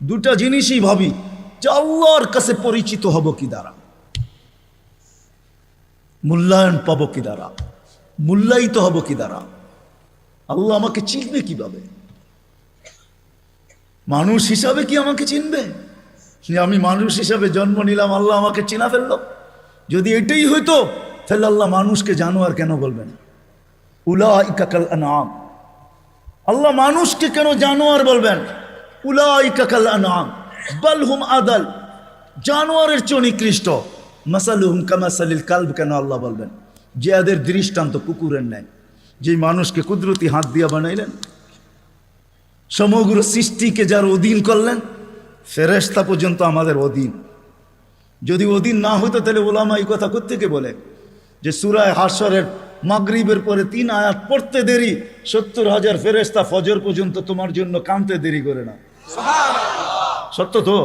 দুটা জিনিসই ভাবি যে আল্লাহর কাছে পরিচিত হব কি দ্বারা, মূল্যায়ন পাবো কি দ্বারা, মূল্যায়িত হব কি দ্বারা, আল্লাহ আমাকে চিনবে কিভাবে? মানুষ হিসাবে কি আমাকে চিনবে? আমি মানুষ হিসাবে জন্ম নিলাম, আল্লাহ আমাকে চিনা ফেললো? যদি এটাই হইতো তাহলে আল্লাহ মানুষকে জানোয়ার কেন বলবেন? উলাইকা কাল আনআম। আল্লাহ মানুষকে কেন জানোয়ার বলবেন? উলাইকা কাল আনআম বাল হুম আদাল। জানোয়ারের চেয়ে নিকৃষ্ট। মাসালুহুম কামাসালিল কালব কেন আল্লাহ বলবেন? যে এদের দৃষ্টান্ত কুকুরের ন্যায়। যেই মানুষকে কুদরতি হাত দিয়া বানাইলেন, সমগ্র সৃষ্টিকে যার অধীন করলেন, ফেরেশতা পর্যন্ত আমাদের অধীন। যদি অধীন না হইতো তাহলে ওলামা এই কথা কোত্থেকে বলে যে সূরা হাশরের মাগরিবের পরে 3 আয়াত পড়তে দেরি, 70,000 ফেরেশতা ফজর পর্যন্ত তোমার জন্য কাঁদতে দেরি করে না। সত্য তো?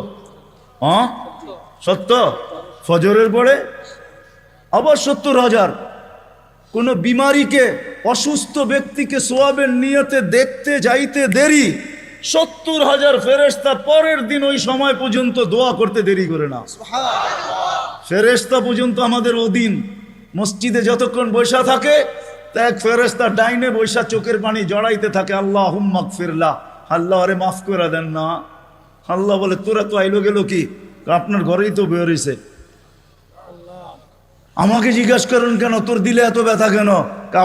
হ্যাঁ সত্য। ফজরের পরে আবার 70,000। কোনো বিমারিকে, অসুস্থ ব্যক্তিকে সোয়াবের নিয়তে দেখতে যাইতে দেরি, 70,000 ফেরেশতা পরের দিন ওই সময় পর্যন্ত দোয়া করতে দেরি করে না। ফেরেশতা পর্যন্ত আমাদের অধীন। মসজিদে যতক্ষণ বৈশা থাকে তা এক ফেরেশতা ডাইনে বৈশা চোখের পানি জড়াইতে থাকে, আল্লাহুম্মা গফিরলা, আল্লাহ আরে মাফ করে দেন না। আল্লাহ বলে তোরা তো আইলো গেল কি? আপনার ঘরেই তো বের হইছে। আমাকে জিজ্ঞাসা করেন কেন তোর দিলে এত ব্যথা কেন?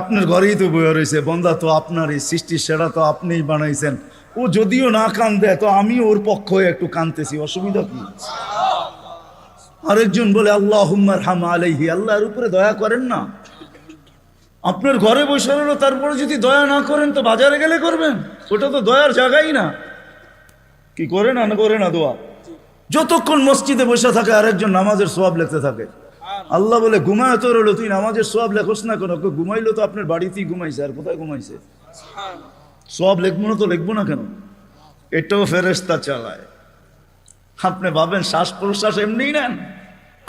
আপনার ঘরেই তো বয়ে রয়েছে। বন্দা তো আপনার এই সৃষ্টির সেরা তো আপনিই বানাইছেন। ও যদিও না কান্দে তো আমি ওর পক্ষ হয়ে একটু কান্দতেছি, অসুবিধা কি? আরেকজন বলে আল্লাহুম্মা আরহাম আলাইহি, আল্লাহর উপরে দয়া করেন না। আপনার ঘরে বসে রইল, তারপরে যদি দয়া না করেন তো বাজারে গেলে করবেন? ওটা তো দয়ার জায়গাই না। কি করে না করে না দোয়া? যতক্ষণ মসজিদে বসে থাকে আরেকজন নামাজের সওয়াব লিখতে থাকে। আল্লাহ বলে ঘুমায় তো রইল, তুই নামাজের সওয়াব লেখোস না কেন? ঘুমাইলো তো আপনার বাড়িতেই ঘুমাইছে, আর কোথায় ঘুমাইছে? সওয়াব লিখবো না তো লিখবো না কেন? এটাও ফেরেশতা চালায়। আপনি ভাবেন শ্বাস প্রশ্বাস এমনি নেন?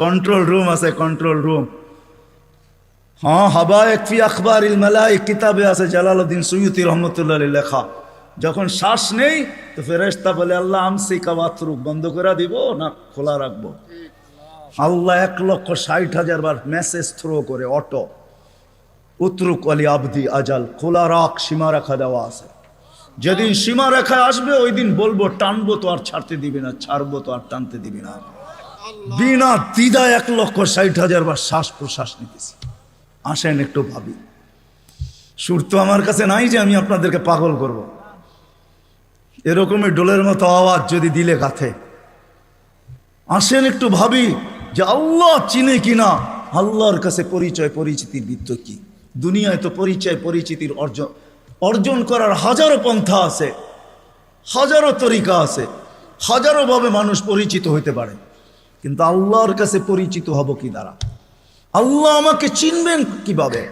কন্ট্রোল রুম আছে, কন্ট্রোল রুম। হ্যাঁ, হাবায়েক ফি আখবারিল মালায়েক কিতাবে আছে, জালালউদ্দিন সুয়ুতি রহমতুল্লাহ আলাইহি লেখা। যখন শ্বাস নেই তো ফেরেশতা বলে আল্লাহ আমসিকা ওয়াতরুক, বন্ধ করে দিব না খোলা রাখবো? আল্লাহ 1,60,000 বার মেসেজ থ্রো করে, অটো উতরুক আলী আবদি আজাল, খোলা রাখ, সীমা রেখা দেওয়া আছে। যেদিন সীমা রেখায় আসবে ওই দিন বলবো টানবো তো আর ছাড়তে দিবি না, ছাড়বো তো আর টানতে দিবি না। বিনা দ্বিধায় 1,60,000 বার শ্বাস প্রশ্বাস নিতেছি। আসেন একটু ভাবি। সুর তো আমার কাছে নাই যে আমি আপনাদেরকে পাগল করব। এরকমই ডোলের মতো আওয়াজ যদি দিলে গাথে। আসেন একটু ভাবি যে আল্লাহ চিনে কিনা, আল্লাহর কাছে পরিচয় পরিচিতির বৃত্ত কি? দুনিয়ায় তো পরিচয় পরিচিতির অর্জন করার হাজারো পন্থা আছে, হাজারো তরিকা আছে, হাজারো ভাবে মানুষ পরিচিত হইতে পারে। কিন্তু আল্লাহর কাছে পরিচিত হব কি দ্বারা? আল্লাহ আমাকে চিনবেন কিভাবে?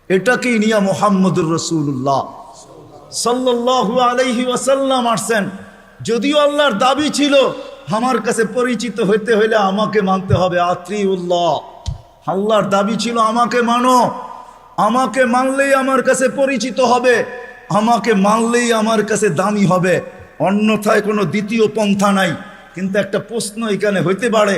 এটাকেই নিয়ে মুহাম্মদুর রাসূলুল্লাহ সাল্লাল্লাহু আলাইহি ওয়াসাল্লাম আসছেন। যদিও আল্লাহর দাবি ছিল আমার কাছে পরিচিত হইতে হইলে আমাকে মানতে হবে, আতিউল্লাহ। আল্লাহর দাবি ছিল আমাকে মানো, আমাকে মানলেই আমার কাছে পরিচিত হবে, আমাকে মানলেই আমার কাছে দামি হবে, অন্যথায় কোনো দ্বিতীয় পন্থা নাই। কিন্তু একটা প্রশ্ন এখানে হইতে পারে,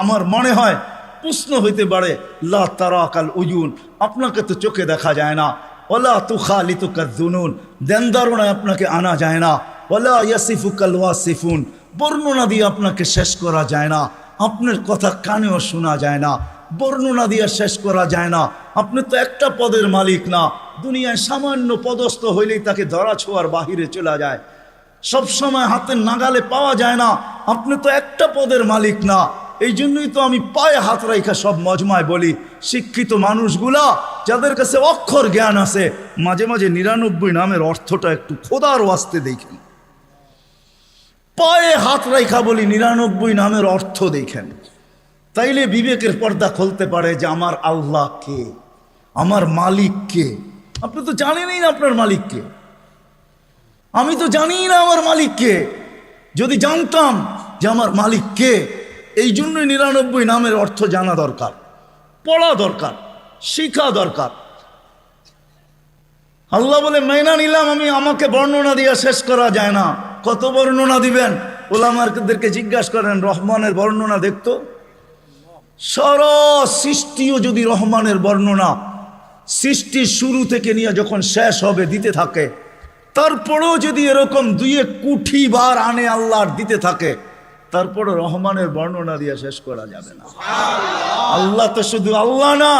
আমার মনে হয় প্রশ্ন হইতে পারে, লা তারাকাল উয়ুন, আপনাকে তো চোখে দেখা যায় না, ওয়ালা তুখালিতুকাজ জুনুন, দেন ধারণায় আপনাকে আনা যায় না, ওয়ালা ইয়াসিফুকাল ওয়াসিফুন, বর্ণনা দিয়ে আপনাকে শেষ করা যায় না, আপনার কথা কানেও শোনা যায় না, বর্ণনা দিয়ে শেষ করা যায় না। আপনি তো একটা পদের মালিক না, দুনিয়ায় সামান্য পদস্থ হইলেই তাকে ধরা ছোঁয়ার বাহিরে চলে যায়, সব সময় হাতের নাগালে পাওয়া যায় না। আপনি তো একটা পদের মালিক না। এই জন্যই তো আমি পায়ে হাত রাইখা সব মজমায় বলি, শিক্ষিত মানুষগুলা যাদের কাছে অক্ষর জ্ঞান আছে, মাঝে মাঝে 99 নামের অর্থটা একটু খোদার ওয়াস্তে দেখেন। পায়ে হাত রাইখা বলি 99 নামের অর্থ দেখেন, তাইলে বিবেকের পর্দা খুলতে পারে যে আমার আল্লাহ কে, আমার মালিক কে। আপনি তো জানেনই না আপনার মালিক কে, আমি তো জানি না আমার মালিক কে। যদি জানতাম যে আমার মালিক কে, এই জন্যই 99 নামের অর্থ জানা দরকার, পড়া দরকার, শিখা দরকার। আল্লাহ বলে মাইনা নিলাম আমি, আমাকে বর্ণনা দিয়ে শেষ করা যায় না। কত বর্ণনা দিবেন? ওলামাদেরকে জিজ্ঞাসা করেন রহমানের বর্ণনা দেখতো, সারা সৃষ্টিও যদি রহমানের বর্ণনা সৃষ্টির শুরু থেকে নিয়ে যখন শেষ হবে দিতে থাকে, তারপরেও যদি এরকম 2 কোটি বার আনে আল্লাহর দিতে থাকে, তারপরে রহমানের বর্ণনা দিয়ে শেষ করা যাবে না। আল্লাহ তো শুধু আল্লাহ না,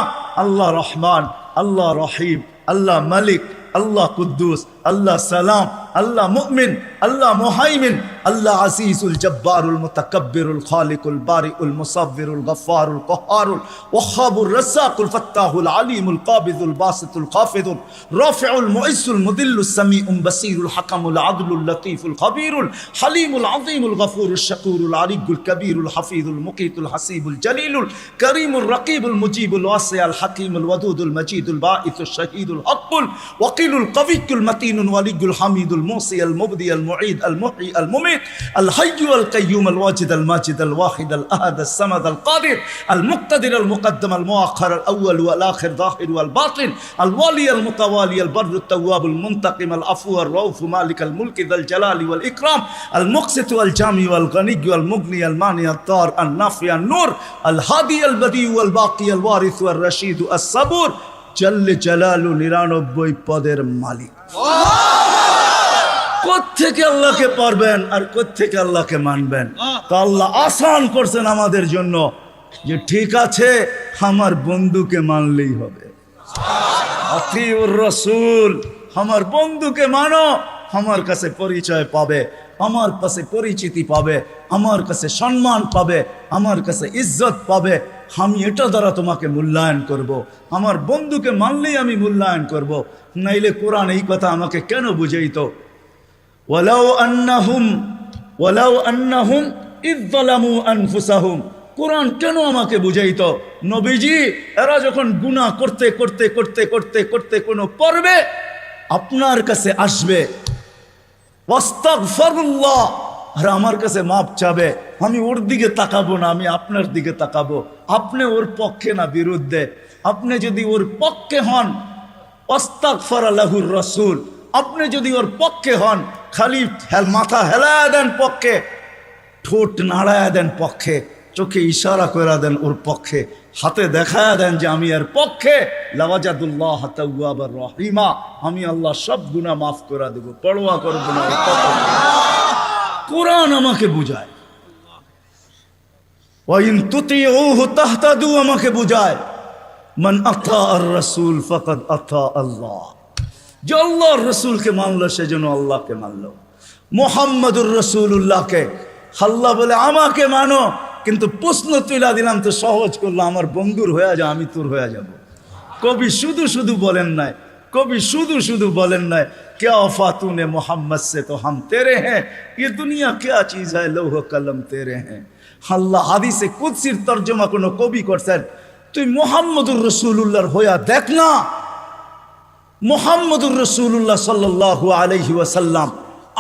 আল্লাহ রহমান, আল্লাহ রহিম, আল্লাহ মালিক, আল্লাহ কুদ্দুস, আল্লাহ সালাম, আল্লাহ মুমিন, আল্লাহ মুহাইমিন, আল্লাহ আসিসুল জব্বারুল মুতাকাব্বিরুল খালিকুল বারিউল মুসাব্বিরুল গফফারুল কহারুল ওয়াহাবুর রাজ্জাকুল ফাত্তাহুল আলিমুল কাবিদুল বাসিতুল খাফিদুল রাফিউল মুইসুল মুদিল্লুস সামিউল বাসিরুল হাকামুল আদলুল লতীফুল খবীরুল হালিমুল আযীমুল গফুরুশ শাকুরুল আলিয়ুল কবীরুল হাফিজুল মুকিতুল হাসিবুল জলিলুল করিমুল রকিবুল মুজিবুল ওয়াসিউল হাকিমুল ওয়াদুদুল মজিদুল বাঈসুশ শাহীদুল হকুল ওয়াকিলুল কবিয়্যুল মতিনুল ওয়ালিয়ুল হামিদুল মুসি আল মুবদি আল মুঈদ আল মুহয়ি আল মুমিত আল হাইয়্যু আল কাইয়্যুম আল ওয়াজিদ আল মাজিদ আল ওয়াহিদ আল আহাদ আল সামাদ আল কাদির আল মুক্তাদির আল মুকদ্দম আল মুআখ্খার আল আউয়াল ওয়াল আখির যাহির ওয়াল বাতিন আল ওয়ালি আল মুতাওয়ালি আল বররুত তাওয়াব আল মুনতাকিম আল আফু আর রাউফ মালিক আল মুলক যাল জালালি ওয়াল ইকরাম আল মুকসিত ওয়াল জামি ওয়াল গনি ওয়াল মুগনি আল মানি আল তার আল নাফি আল নূর আল হাদি আল বদি ওয়াল বাকি আল ওয়ারিস ওয়াল রশিদ আস সাবুর জল্লে জালালু 99 পদের মালিক। কোত্থেকে আল্লাহকে পারবেন আর কোত্থেকে আল্লাহকে মানবেন? তো আল্লাহ আসান করছেন আমাদের জন্য যে ঠিক আছে আমার বন্ধুকে মানলেই হবে। আতিউর রাসূল, আমার বন্ধুকে মানো, আমার কাছে পরিচয় পাবে, আমার কাছে পরিচিতি পাবে, আমার কাছে সম্মান পাবে, আমার কাছে ইজ্জত পাবে। আমি এটা দ্বারা তোমাকে মূল্যায়ন করব। আমার বন্ধুকে মানলেই আমি মূল্যায়ন করব। নাইলে কোরআন এই কথা আমাকে কেন বুঝাইতো? ওয়ালাউ আন্নাহুম ইয যালামু আনফুসাহুম, কোরআন কেন আমাকে বুঝাইতো? নবীজি এরা যখন গুনাহ করতে করতে করতে করতে করতে কোনো পর্বে আপনার কাছে আসবে, ওয়াস্তাগফিরুল্লাহ, আর আমার কাছে মাপ চাবে, আমি ওর দিকে তাকাবো না, আমি আপনার দিকে তাকাবো। আপনি ওর পক্ষে না বিরুদ্ধে? আপনি যদি ওর পক্ষে হন, ওয়াস্তাগফারা লাহুর রাসূল, আপনি যদি ওর পক্ষে হন, খালি মাথা হেলায় দেন পক্ষে, ঠোঁট নাড়ায় দেন পক্ষে, চোখে ইশারা করে দেন ওর পক্ষে, হাতে দেখায় দেন যে আমি এর পক্ষে, লাওয়াজাদুল্লাহ তাওয়াবার রহিমা, আমি আল্লাহ সব গুনাহ মাফ করে দেব, পরোয়া করব না। কোরআন আমাকে বুঝায়। ওয়াইন তুতিউহু তাহতাদু আমাকে বুঝায়। মান আতা আর রাসূল ফাকাদ আতা আল্লাহ, যে আল্লাহর রাসূলকে মানলো সেজন্য আল্লাহকে মানলো। মুহাম্মাদুর রাসূলুল্লাহকে আল্লাহ বলে আমাকে মানো, কিন্তু প্রশ্ন তুলে দিলাম তো সহজ করলো, আমার বন্ধুর হয়ে যা, আমি তোর হয়ে যাব। কবি শুধু শুধু বলেন নাই, কবি শুধু শুধু বলেন নাই, क्या वफा तूने मोहम्मद से तो हम तेरे हैं, ये दुनिया क्या चीज है, लौह कलम तेरे हैं। আল্লাহ হাদিসে কুদসির তরজমা কোন কবি করছেন, তুই মুহাম্মদুর রাসূলুল্লাহর হইয়া দেখ না। মুহাম্মদুর রাসূলুল্লাহ সাল্লাল্লাহু আলাইহি ওয়াসাল্লাম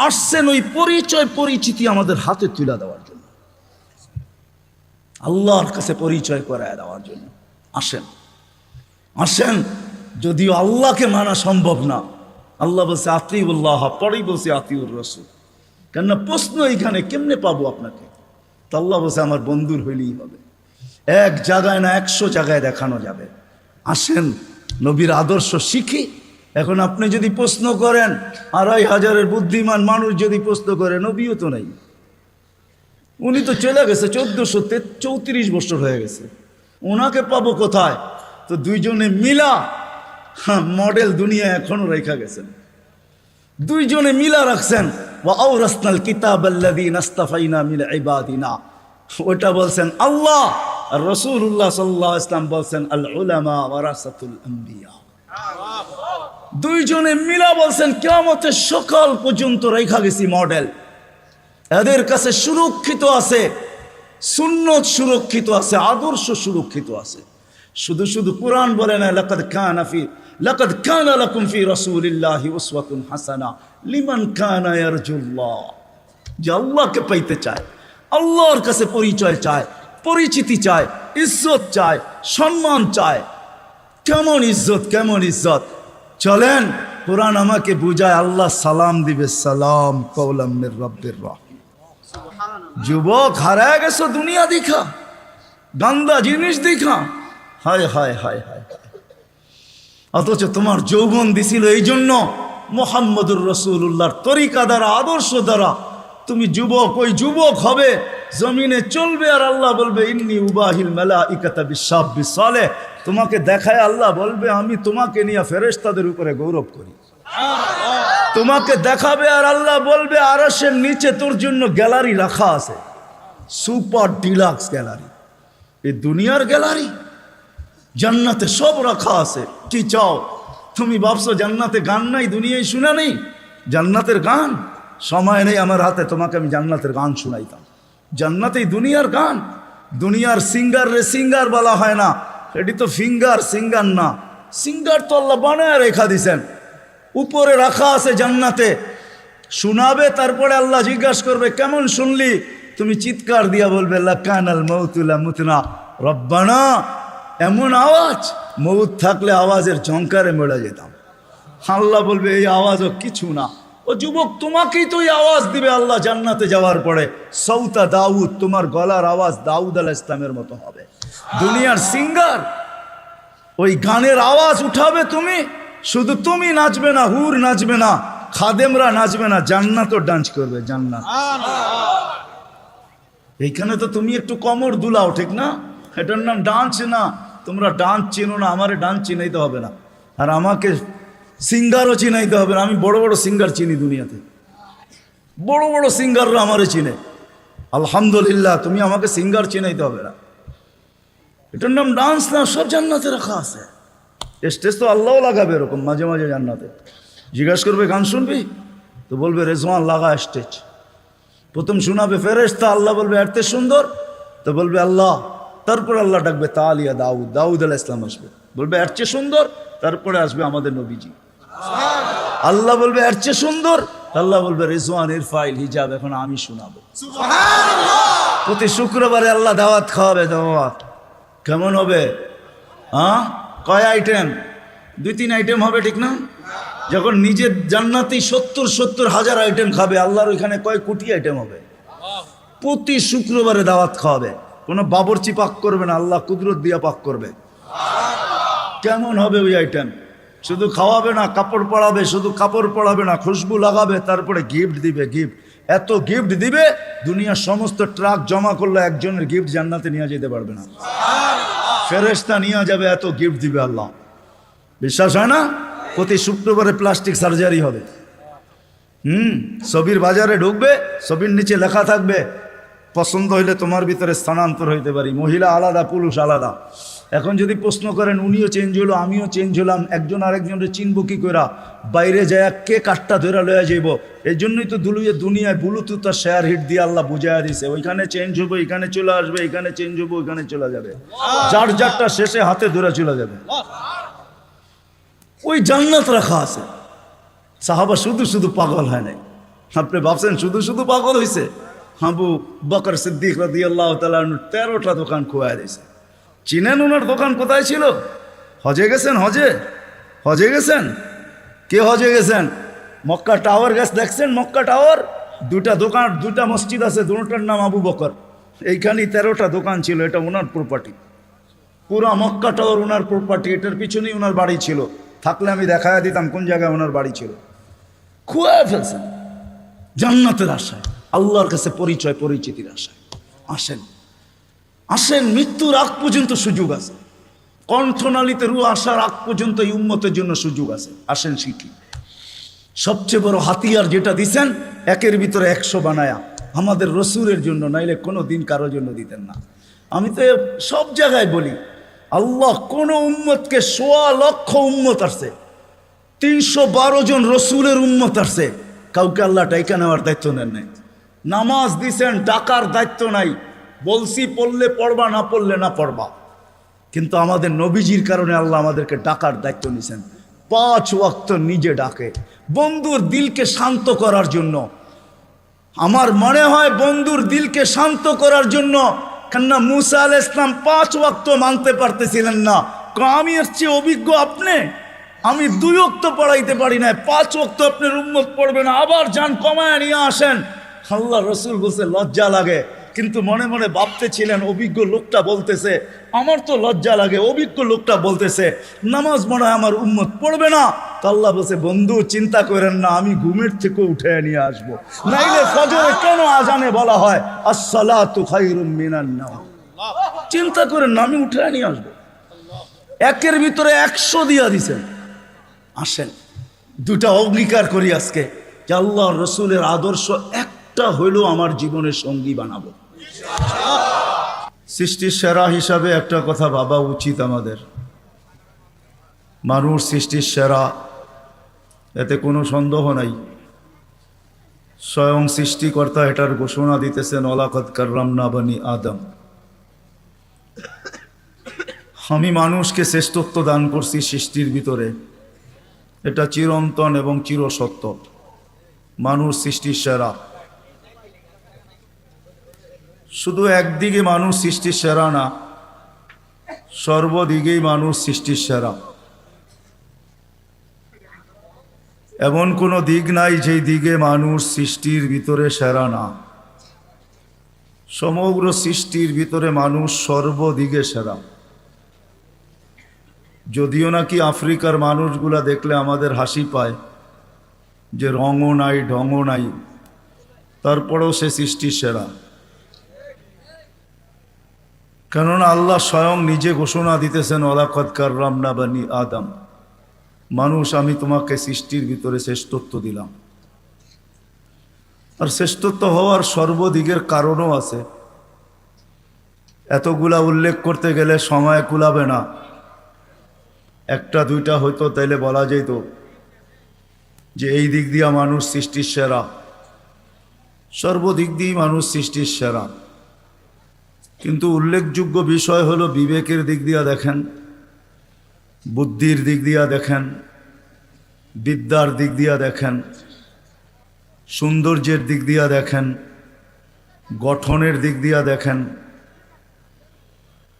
আসছেন ওই পরিচয় পরিচিতি আমাদের হাতে তুলে দেওয়ার জন্য, আল্লাহর কাছে পরিচয় করায় দেওয়ার জন্য। আসেন আসেন, যদিও আল্লাহকে মানা সম্ভব না। আল্লাহ বলছে আতিউল্লাহ, পরেই বলছে আতিউর রাসূল। কেন প্রশ্ন এইখানে কেমনে পাবো আপনাকে? তো আল্লাহ বলছে আমার বন্ধুর হইলেই হবে। এক জায়গায় না 100 জায়গায় দেখানো যাবে। আসেন নবীর আদর্শ শিখি। এখন আপনি যদি প্রশ্ন করেন, 2500 বুদ্ধিমান মানুষ যদি প্রশ্ন করে, নবীও তো নাই, উনি তো চলে গেছে, 1434 বছর হয়ে গেছে, ওনাকে পাবো কোথায়? তো দুইজনে মিলা মডেল দুনিয়া এখনো রেখা গেছেন, দুইজনে মিলা রাখছেন। ওয়া আওরাসনাল কিতাবাল্লাযীনা ইসতাফাইনা মিন ইবাদিনা, ওটা বলছেন আল্লাহ, আর রাসূলুল্লাহ সাল্লাল্লাহু আলাইহি ওয়াসাল্লাম বলছেন আল উলামা ওয়ারাসাতুল আম্বিয়া। দুইজনে মিলা বলছেন কিয়ামতের সকাল পর্যন্ত রেখা গেছি মডেল। এদের কাছে সুরক্ষিত আছে, সুন্নত সুরক্ষিত আছে, আদর্শ সুরক্ষিত আছে। শুধু শুধু কোরআন বলে না, লাকাদ কানা লাকুম ফি রাসূলিল্লাহি উসওয়াতুন হাসানা লিমান কানা ইয়ারজুল্লাহ, যে আল্লাহকে পাইতে চায়, আল্লাহর কাছে পরিচয় চায়, পরিচিতি চায়, ইজ্জত চায়, সম্মান চায়। কেমন ইজ্জত, কেমন ইজ্জত? চলেন কোরআন আমাকে বুঝায়, আল্লাহ সালাম দিবে, সালাম কওলাম মির রাব্বির রাহিম। যুবক হারায় গেছো দুনিয়া দেখা, গান্দা জিনিস দেখা। হায় হায় হায় হায়। অথচ তোমার যৌবন দিছিল এই জন্য মুহাম্মদুর রাসূলুল্লাহর তরিকা দ্বারা, আদর্শ দ্বারা তুমি যুবক, ওই যুবক হবে, জমিনে চলবে, আর আল্লাহ বলবে ইন্নী উবাহিল মালাইকাতা বিশাব্বি সালেহ। তোমাকে দেখায় আল্লাহ বলবে আমি তোমাকে নিয়ে ফেরেশতাদের উপরে গৌরব করি। তোমাকে দেখাবে আর আল্লাহ বলবে আরশের নিচে তোর জন্য গ্যালারি রাখা আছে, সুপার ডিলাক্স গ্যালারি। এই দুনিয়ার গ্যালারি, জান্নাতে সব রাখা আছে। কি চাও তুমি? ভাবছো জান্নাতে গান নাই, দুনিয়ায় শোনা নেই জান্নাতের গান? সময় নেই আমার হাতে, তোমাকে আমি জান্নাতের গান শোনাইতাম। জান্নাতেই দুনিয়ার গান। দুনিয়ার সিঙ্গার রে সিঙ্গার বলা হয় না, এটি তো ফিঙ্গার, সিঙ্গার না। সিঙ্গার তো আল্লাহ বানায় রেখা দিছেন, উপরে রাখা আছে জান্নাতে। শোনাবে, তারপরে আল্লাহ জিজ্ঞাসা করবে কেমন শুনলি? তুমি চিৎকার দিয়া বলবে লাকানাল মাউতু লা মুতনা রব্বানা। এমন আওয়াজ, মৌত থাকলে আওয়াজের ঝংকারে মরে যেতাম। আল্লাহ বলবে এই আওয়াজও কিছু না। ও যুবক, তোমাকেই তো এই আওয়াজ দিবে আল্লাহ জান্নাতে যাওয়ার পরে। সৌতা দাউদ, তোমার গলার আওয়াজ দাউদ আলাইহিস সালামের মতো হবে। দুনিয়ার সিঙ্গার ওই গানের আওয়াজ উঠাবে তুমি, শুধু তুমি নাচবে না, হুর নাচবে না, খাদেমরা নাচবে না, জান্নাতও ডান্স করবে। জান্নাত এইখানে তো তুমি একটু কমর দুলাও, ঠিক না? এটার নাম ডান্স না। তোমরা ডান্স চেনো না, আমারে ডান্স চিনাইতে হবে না, আর আমাকে সিঙ্গারও চিনাইতে হবে না। আমি বড় বড় সিঙ্গার চিনি দুনিয়াতে, বড় বড় সিঙ্গাররা আমারে চিনে। আলহামদুলিল্লাহ, তুমি আমাকে সিঙ্গার চিনাইতে হবে না। এটার নাম ডান্স না, সব জান্নাতে রাখা আছে। স্টেজ তো আল্লাহও লাগাবে এরকম মাঝে মাঝে জান্নাতে। জিজ্ঞাসা করবে গান শুনবি? তো বলবে রেজওয়ান লাগা স্টেজ। প্রথম শোনাবে ফেরেশতা, আল্লাহ বলবে এত সুন্দর, তো বলবে আল্লাহ। তারপর আল্লাহ ডাকবে তালিয়া দাউদ, দাউদ আলাইহিস সালাম আসবে, বলবে এর চেয়ে সুন্দর। তারপরে আসবে আমাদের নবীজি, আল্লাহ বলবে এর চেয়ে সুন্দর। আল্লাহ বলবে রেজওয়ান ইরফাইল হিজাব, এখন আমি শোনাবো। প্রতি শুক্রবারে আল্লাহ দাওয়াত খাওয়াবে। দাওয়াত কেমন হবে? কয় আইটেম? 2-3 আইটেম হবে, ঠিক না? যখন নিজের জান্নাতেই 70,000 আইটেম খাবে, আল্লাহর ওইখানে কয় কোটি আইটেম হবে। প্রতি শুক্রবারে দাওয়াত খাওয়াবে, কোনো বাবরচি পাক করবে না, আল্লাহ কুদরত দিয়া পাক করবে। কেমন হবে ওই আইটেম? শুধু খাওয়াবে না, কাপড় পরাবে। শুধু কাপড় পরাবে না, খুশবু লাগাবে, তারপরে গিফট দিবে। গিফট এত গিফট দিবে, দুনিয়ার সমস্ত ট্রাক জমা করলে একজনের গিফট জান্নাতে নিয়ে যেতে পারবে না। ফেরেশতা নিয়ে যাবে, এত গিফট দিবে আল্লাহ। বিশ্বাস হয় না? প্রতি শুক্রবারে প্লাস্টিক সার্জারি হবে। ছবির বাজারে ঢুকবে, ছবির নিচে লেখা থাকবে পছন্দ হইলে তোমার ভিতরে স্থানান্তর হইতে পারি। মহিলা আলাদা, পুরুষ আলাদা। এখন যদি প্রশ্ন করেন উনিও চেঞ্জ হলো, আমিও চেঞ্জ হলাম, একজন আরেকজনের চিনব কি করা? বাইরে যায় কে কাঠটা ধরে লয়ে যাইব। এই জন্যই তো দুনিয়ায় ব্লুটুথ আর শেয়ার হিট দিয়ে আল্লাহ বুঝাইয়া দিছে, ওইখানে চেঞ্জ হবো, এখানে চলে আসবে, এখানে চেঞ্জ হবো, ওইখানে চলে যাবে। যার যারটা শেষে হাতে ধরে চলে যাবে। ওই জান্নাত রাখা আছে। সাহাবা শুধু শুধু পাগল হয় নাই। আপনি ভাবছেন শুধু শুধু পাগল হয়েছে? আবু বকর সিদ্দিক রাদিয়াল্লাহু তাআলা 13টা দোকান খোয়া দিয়েছে। চিনেন ওনার দোকান কোথায় ছিল? হজে গেছেন? হজে গেছেন? কে হজে গেছেন? মক্কা টাওয়ার গেছে, দেখছেন মক্কা টাওয়ার? 2টা দোকান, 2টা মসজিদ আছে, দুটোটার নাম আবু বকর। এইখানেই 13টা দোকান ছিল, এটা ওনার প্রপার্টি। পুরা মক্কা টাওয়ার ওনার প্রপার্টি। এটার পিছনেই ওনার বাড়ি ছিল। থাকলে আমি দেখায় দিতাম কোন জায়গায় ওনার বাড়ি ছিল। খুয়া ফেলছেন জান্নাতের আশায়, আল্লাহর কাছে পরিচয় পরিচিতির আশায়। আসেন আসেন, মৃত্যুর আগ পর্যন্ত সুযোগ আছে। কণ্ঠনালীতে রু আসার আগ পর্যন্ত এই উম্মতের জন্য সুযোগ আছে। আসেন শিখি। সবচেয়ে বড় হাতিয়ার যেটা দিছেন, 1-এর ভিতরে 100 বানায়া আমাদের রসুলের জন্য, নাইলে কোনো দিন কারোর জন্য দিতেন না। আমি তো সব জায়গায় বলি, আল্লাহ কোন উম্মতকে 1.25 লক্ষ উম্মত আসছে, 312 জন রসুলের উম্মত আসছে, কাউকে আল্লাহ টাইকা নেওয়ার দায়িত্ব নেন নাই। নামাজ দিছেন, টাকার দায়িত্ব নাই। বলছি পড়লে পড়বা, না পড়লে না পড়বা। কিন্তু আমাদের নবীজির কারণে আল্লাহ আমাদেরকে ডাকার দায়িত্ব নিছেন। 5 ওয়াক্ত নিজে ডাকে, বন্ধুর দিলকে শান্ত করার জন্য। আমার মনে হয় বন্ধুর দিলকে শান্ত করার জন্য। কেননা মুসা আলাইহিস সালাম 5 ওয়াক্ত মানতে পারতেছিলেন না। আমি এর চেয়ে অভিজ্ঞ আপনি, আমি 2 ওয়াক্ত পড়াইতে পারি না, 5 ওয়াক্ত আপনার উম্মত পড়বে না, আবার যান কমায় নিয়ে আসেন। আল্লাহ রসুল বলছে লজ্জা লাগে, কিন্তু মনে মনে ভাবতেছিলেন অভিজ্ঞ লোকটা বলতেছে আমার তো লজ্জা লাগে, অভিজ্ঞ লোকটা বলতেছে নামাজ মনে হয় আমার উম্মত পড়বে না। তো আল্লাহ বলছে বন্ধু চিন্তা করেন না, আমি ঘুমের থেকে উঠে নিয়ে আসবো। নাইলে ফজরে কেন আজানে বলা হয় আসসালাতু খায়রুম মিনান নাওম? চিন্তা করেন না, আমি উঠে নিয়ে আসবো। একের ভিতরে 100 দিয়া দিছেন। আসেন দুটা অঙ্গীকার করি আজকে যে আল্লাহ রসুলের আদর্শ একটা হইলেও আমার জীবনের সঙ্গী বানাবো। সৃষ্টির সেরা হিসাবে একটা কথা ভাবা উচিত আমাদের, মানুষ সৃষ্টির সেরা, এতে কোনো সন্দেহ নাই। স্বয়ং সৃষ্টিকর্তা এটার ঘোষণা দিতেছেন ওয়ালাকাদ কাররামনা বনি আদম। আমি মানুষকে শ্রেষ্ঠত্ব দান করছি সৃষ্টির ভিতরে, এটা চিরন্তন এবং চিরসত্য। মানুষ সৃষ্টির সেরা। শুধু একদিকে মানুষ সৃষ্টির সেরা না, সর্বদিকেই মানুষ সৃষ্টির সেরা। এমন কোনো দিক নাই যেই দিকে মানুষ সৃষ্টির ভিতরে সেরা না। সমগ্র সৃষ্টির ভিতরে মানুষ সর্বদিকে সেরা। যদিও নাকি আফ্রিকার মানুষগুলা দেখলে আমাদের হাসি পায় যে রঙও নাই ঢঙও নাই, তারপরেও সে সৃষ্টির সেরা। কেননা আল্লাহ স্বয়ং নিজে ঘোষণা দিতেছেন ওয়ালাকাদ কাররামনা বনি আদম, মানুষ আমি তোমাকে সৃষ্টির ভিতরে শ্রেষ্ঠত্ব দিলাম। আর শ্রেষ্ঠত্ব হওয়ার সর্বদিকের কারণও আছে। এতগুলা উল্লেখ করতে গেলে সময় কুলাবে না, একটা দুইটা হয়তো তাইলে বলা যেত যে এই দিক দিয়া মানুষ সৃষ্টির সেরা। সর্বদিক দিয়েই মানুষ সৃষ্টির সেরা, কিন্তু উল্লেখযোগ্য বিষয় হলো বিবেকের দিক দিয়া দেখেন, বুদ্ধির দিক দিয়া দেখেন, বিদ্যার দিক দিয়া দেখেন, সৌন্দর্যের দিক দিয়া দেখেন, গঠনের দিক দিয়া দেখেন,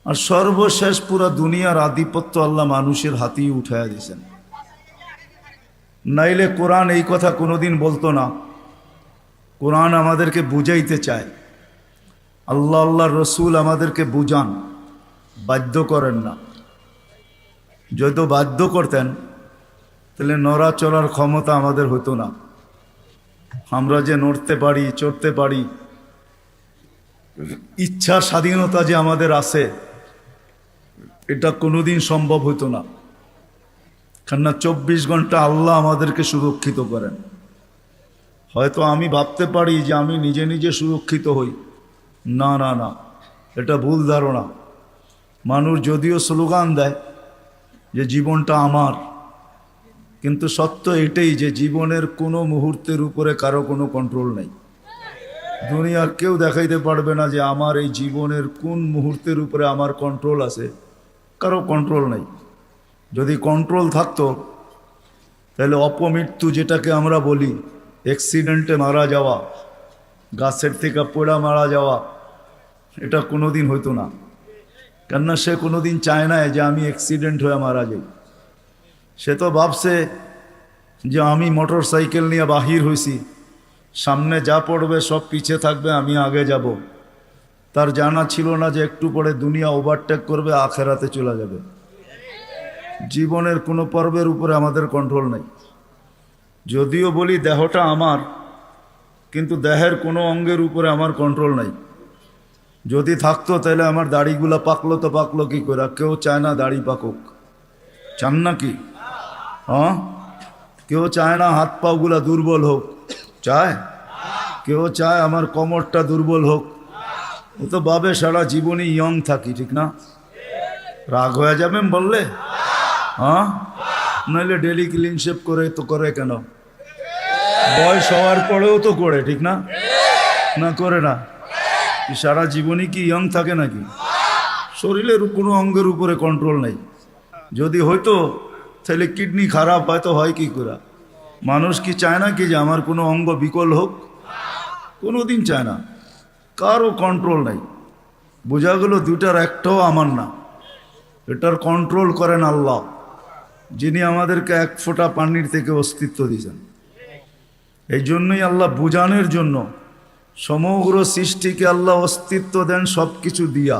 আর সর্বশেষ পুরা দুনিয়ার আধিপত্য আল্লাহ মানুষের হাতেই উঠাইয়া দিয়েছেন। নাইলে কোরআন এই কথা কোনোদিন বলতো না। কোরআন আমাদেরকে বুঝাইতে চায়, আল্লাহ আল্লাহ রসুল আমাদেরকে বুঝান, বাধ্য করেন না। যদি বাধ্য করতেন তাহলে নড়া চড়ার ক্ষমতা আমাদের হতো না। আমরা যে নড়তে পারি, চড়তে পারি, ইচ্ছা স্বাধীনতা যে আমাদের আছে, এটা কোনোদিন সম্ভব হতো না। কেননা 24 ঘন্টা আল্লাহ আমাদেরকে সুরক্ষিত করেন। হয়তো আমি ভাবতে পারি যে আমি নিজে নিজে সুরক্ষিত হই, না না না, এটা ভুল ধারণা। মানুষ যদিও স্লোগান দেয় যে জীবনটা আমার, কিন্তু সত্য এটাই যে জীবনের কোনো মুহূর্তের উপরে কারো কোনো কন্ট্রোল নেই। দুনিয়ার কেউ দেখাইতে পারবে না যে আমার এই জীবনের কোন মুহূর্তের উপরে আমার কন্ট্রোল আছে, কারো কন্ট্রোল নেই। যদি কন্ট্রোল থাকতো তাহলে অপমৃত্যু, যেটাকে আমরা বলি অ্যাক্সিডেন্টে মারা যাওয়া, গাছের থেকে পোড়া মারা যাওয়া, এটা কোনোদিন হইতো না। কেননা সে কোনোদিন চায় না যে আমি অ্যাক্সিডেন্ট হয়ে মারা যাই। সে তো ভাবছে যে আমি মোটর সাইকেল নিয়ে বাহির হয়েছি, সামনে যা পড়বে সব পিছে থাকবে, আমি আগে যাব। তার জানা ছিল না যে একটু পরে দুনিয়া ওভারটেক করবে, আখেরাতে চলে যাবে। জীবনের কোনো পর্বের উপরে আমাদের কন্ট্রোল নেই। যদিও বলি দেহটা আমার, কিন্তু দেহের কোনো অঙ্গের উপরে আমার কন্ট্রোল নাই। যদি থাকতো তাহলে আমার দাড়িগুলা পাকলো তো পাকলো কি করে? কেউ চায় না দাড়ি পাকুক, চান নাকি? হ্যাঁ, কেউ চায় না হাত পাগুলা দুর্বল হোক, চায়? কেউ চায় আমার কোমরটা দুর্বল হোক? ও তো ভাবে সারা জীবনই ইয়ং থাকি, ঠিক না? রাগ হয়ে যাবেন বললে? হ্যাঁ, নইলে ডেলি ক্লিন শেভ করে তো করে কেন? বয়স হওয়ার পরেও তো করে, ঠিক না? না করে না? সারা জীবনই কি ইয়ং থাকে নাকি? শরীরের কোনো অঙ্গের উপরে কন্ট্রোল নেই। যদি হয়তো তাহলে কিডনি খারাপ হয়তো হয় কি করে? মানুষ কি চায় না কি যে আমার কোনো অঙ্গ বিকল হোক? কোনোদিন চায় না। কারও কন্ট্রোল নাই। বোঝা গেল দুটার একটাও আমার না। এটার কন্ট্রোল করেন আল্লাহ, যিনি আমাদেরকে এক ফোঁটা পানির থেকে অস্তিত্ব দিয়েছেন। এই জন্যই আল্লাহ বুঝানোর জন্য সমগ্র সৃষ্টিকে আল্লাহ অস্তিত্ব দেন সব কিছু দিয়া।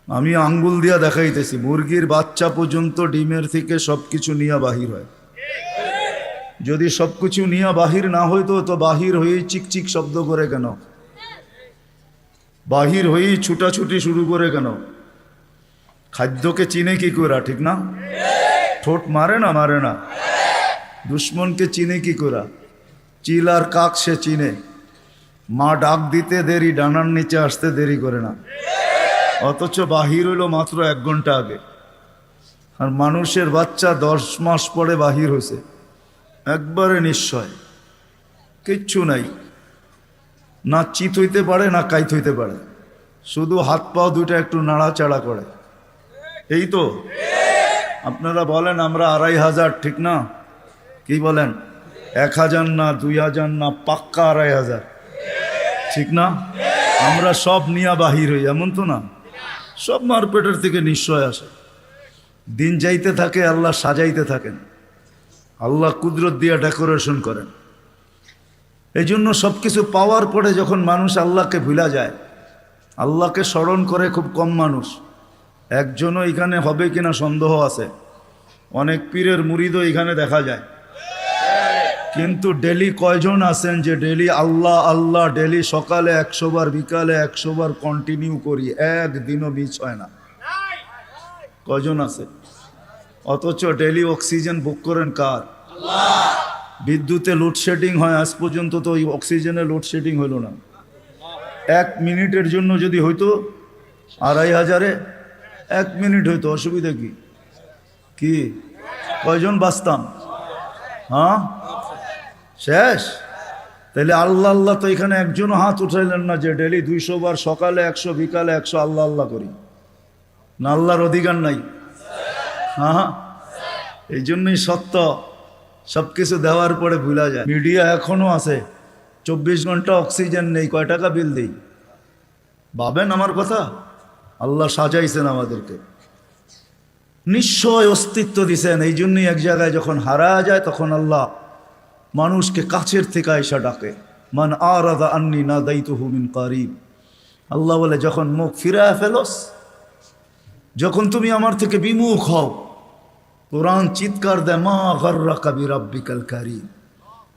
আমি আঙ্গুল দিয়া দেখাইতেছি, মুরগির বাচ্চা পর্যন্ত ডিমের থেকে সব কিছু নিয়ে বাহির হয়। যদি সব কিছু নিয়ে বাহির না হইতো তো বাহির হয়েই চিকচিক শব্দ করে কেন? বাহির হয়েই ছুটাছুটি শুরু করে কেন? খাদ্যকে চিনে কি করা, ঠিক না? ঠোঁট মারে না? মারে না? দুশ্মনকে চিনে কি করা? চিল আর কাক সে চিনে। মা ডাক দিতে দেরি, ডানার নিচে আসতে দেরি করে না। অথচ বাহির হইল মাত্র 1 ঘন্টা আগে। আর মানুষের বাচ্চা 10 মাস পরে বাহির হয়েছে, একবারে নিশ্চয়, কিচ্ছু নাই। না চিত হইতে পারে না কাইত হইতে পারে, শুধু হাত পাও দুইটা একটু নাড়াচাড়া করে। এই তো আপনারা বলেন আমরা 2500, ঠিক না? কি বলেন? 1000 না, 2000 না, পাক্কা 2500, ঠিক না? আমরা সব নিয়া বাহির হই, এমন তো না। সব মারপেটের থেকে নিশ্চয় আসে। দিন যাইতে থাকে, আল্লাহ সাজাইতে থাকেন, আল্লাহ কুদরত দিয়া ডেকোরেশন করেন। এই জন্য সব কিছু পাওয়ার পরে যখন মানুষ আল্লাহকে ভুলা যায়, আল্লাহকে স্মরণ করে খুব কম মানুষ। একজনও এখানে হবে কিনা সন্দেহ আছে। অনেক পীরের মুরিদও এখানে দেখা যায়, কিন্তু ডেলি কয়জন আছেন যে ডেলি আল্লাহ আল্লাহ, ডেলি সকালে 100 বার, বিকালে 100 বার কন্টিনিউ করি, একদিনও মিস হয় না? কয়জন আছে? অথচ ডেলি অক্সিজেন বুক করেন কার? বিদ্যুতে লোডশেডিং হয়, আজ পর্যন্ত তো ওই অক্সিজেনে লোডশেডিং হইল না। 1 মিনিটের জন্য যদি হইতো 2500-এ 1 মিনিট হইতো, অসুবিধা কি? কি কয়জন বাঁচতাম? হ্যাঁ, শেষ। তাহলে আল্লাহ আল্লাহ তো এখানে একজনও হাত উঠাইলেন না যে ডেলি 200 বার, সকালে 100, বিকালে 100 আল্লাহ আল্লাহ করি। না আল্লাহর অধিকার নাই? হ্যাঁ, এই জন্যই সত্য সব কিছু দেওয়ার পরে ভুলা যায়। মিডিয়া এখনো আছে, 24 ঘন্টা অক্সিজেন নেই, কয় টাকা বিল দেই? ভাবেন আমার কথা। আল্লাহ সাজাইছেন আমাদেরকে, নিশ্চয় অস্তিত্ব দিছেন। এই জন্যই এক জায়গায় যখন হারা যায় তখন আল্লাহ মানুষকে কাছের থেকে আইসা ডাকে, মান আরাদা আন্নি নাদাইতুহু মিন কারিব। আল্লাহ বলে যখন মুখ ফিরায় ফেলোস, যখন তুমি আমার থেকে বিমুখ হও, কোরআন চিৎকার দেয়, মা গাররাকা বিরাব্বিকাল কারীম।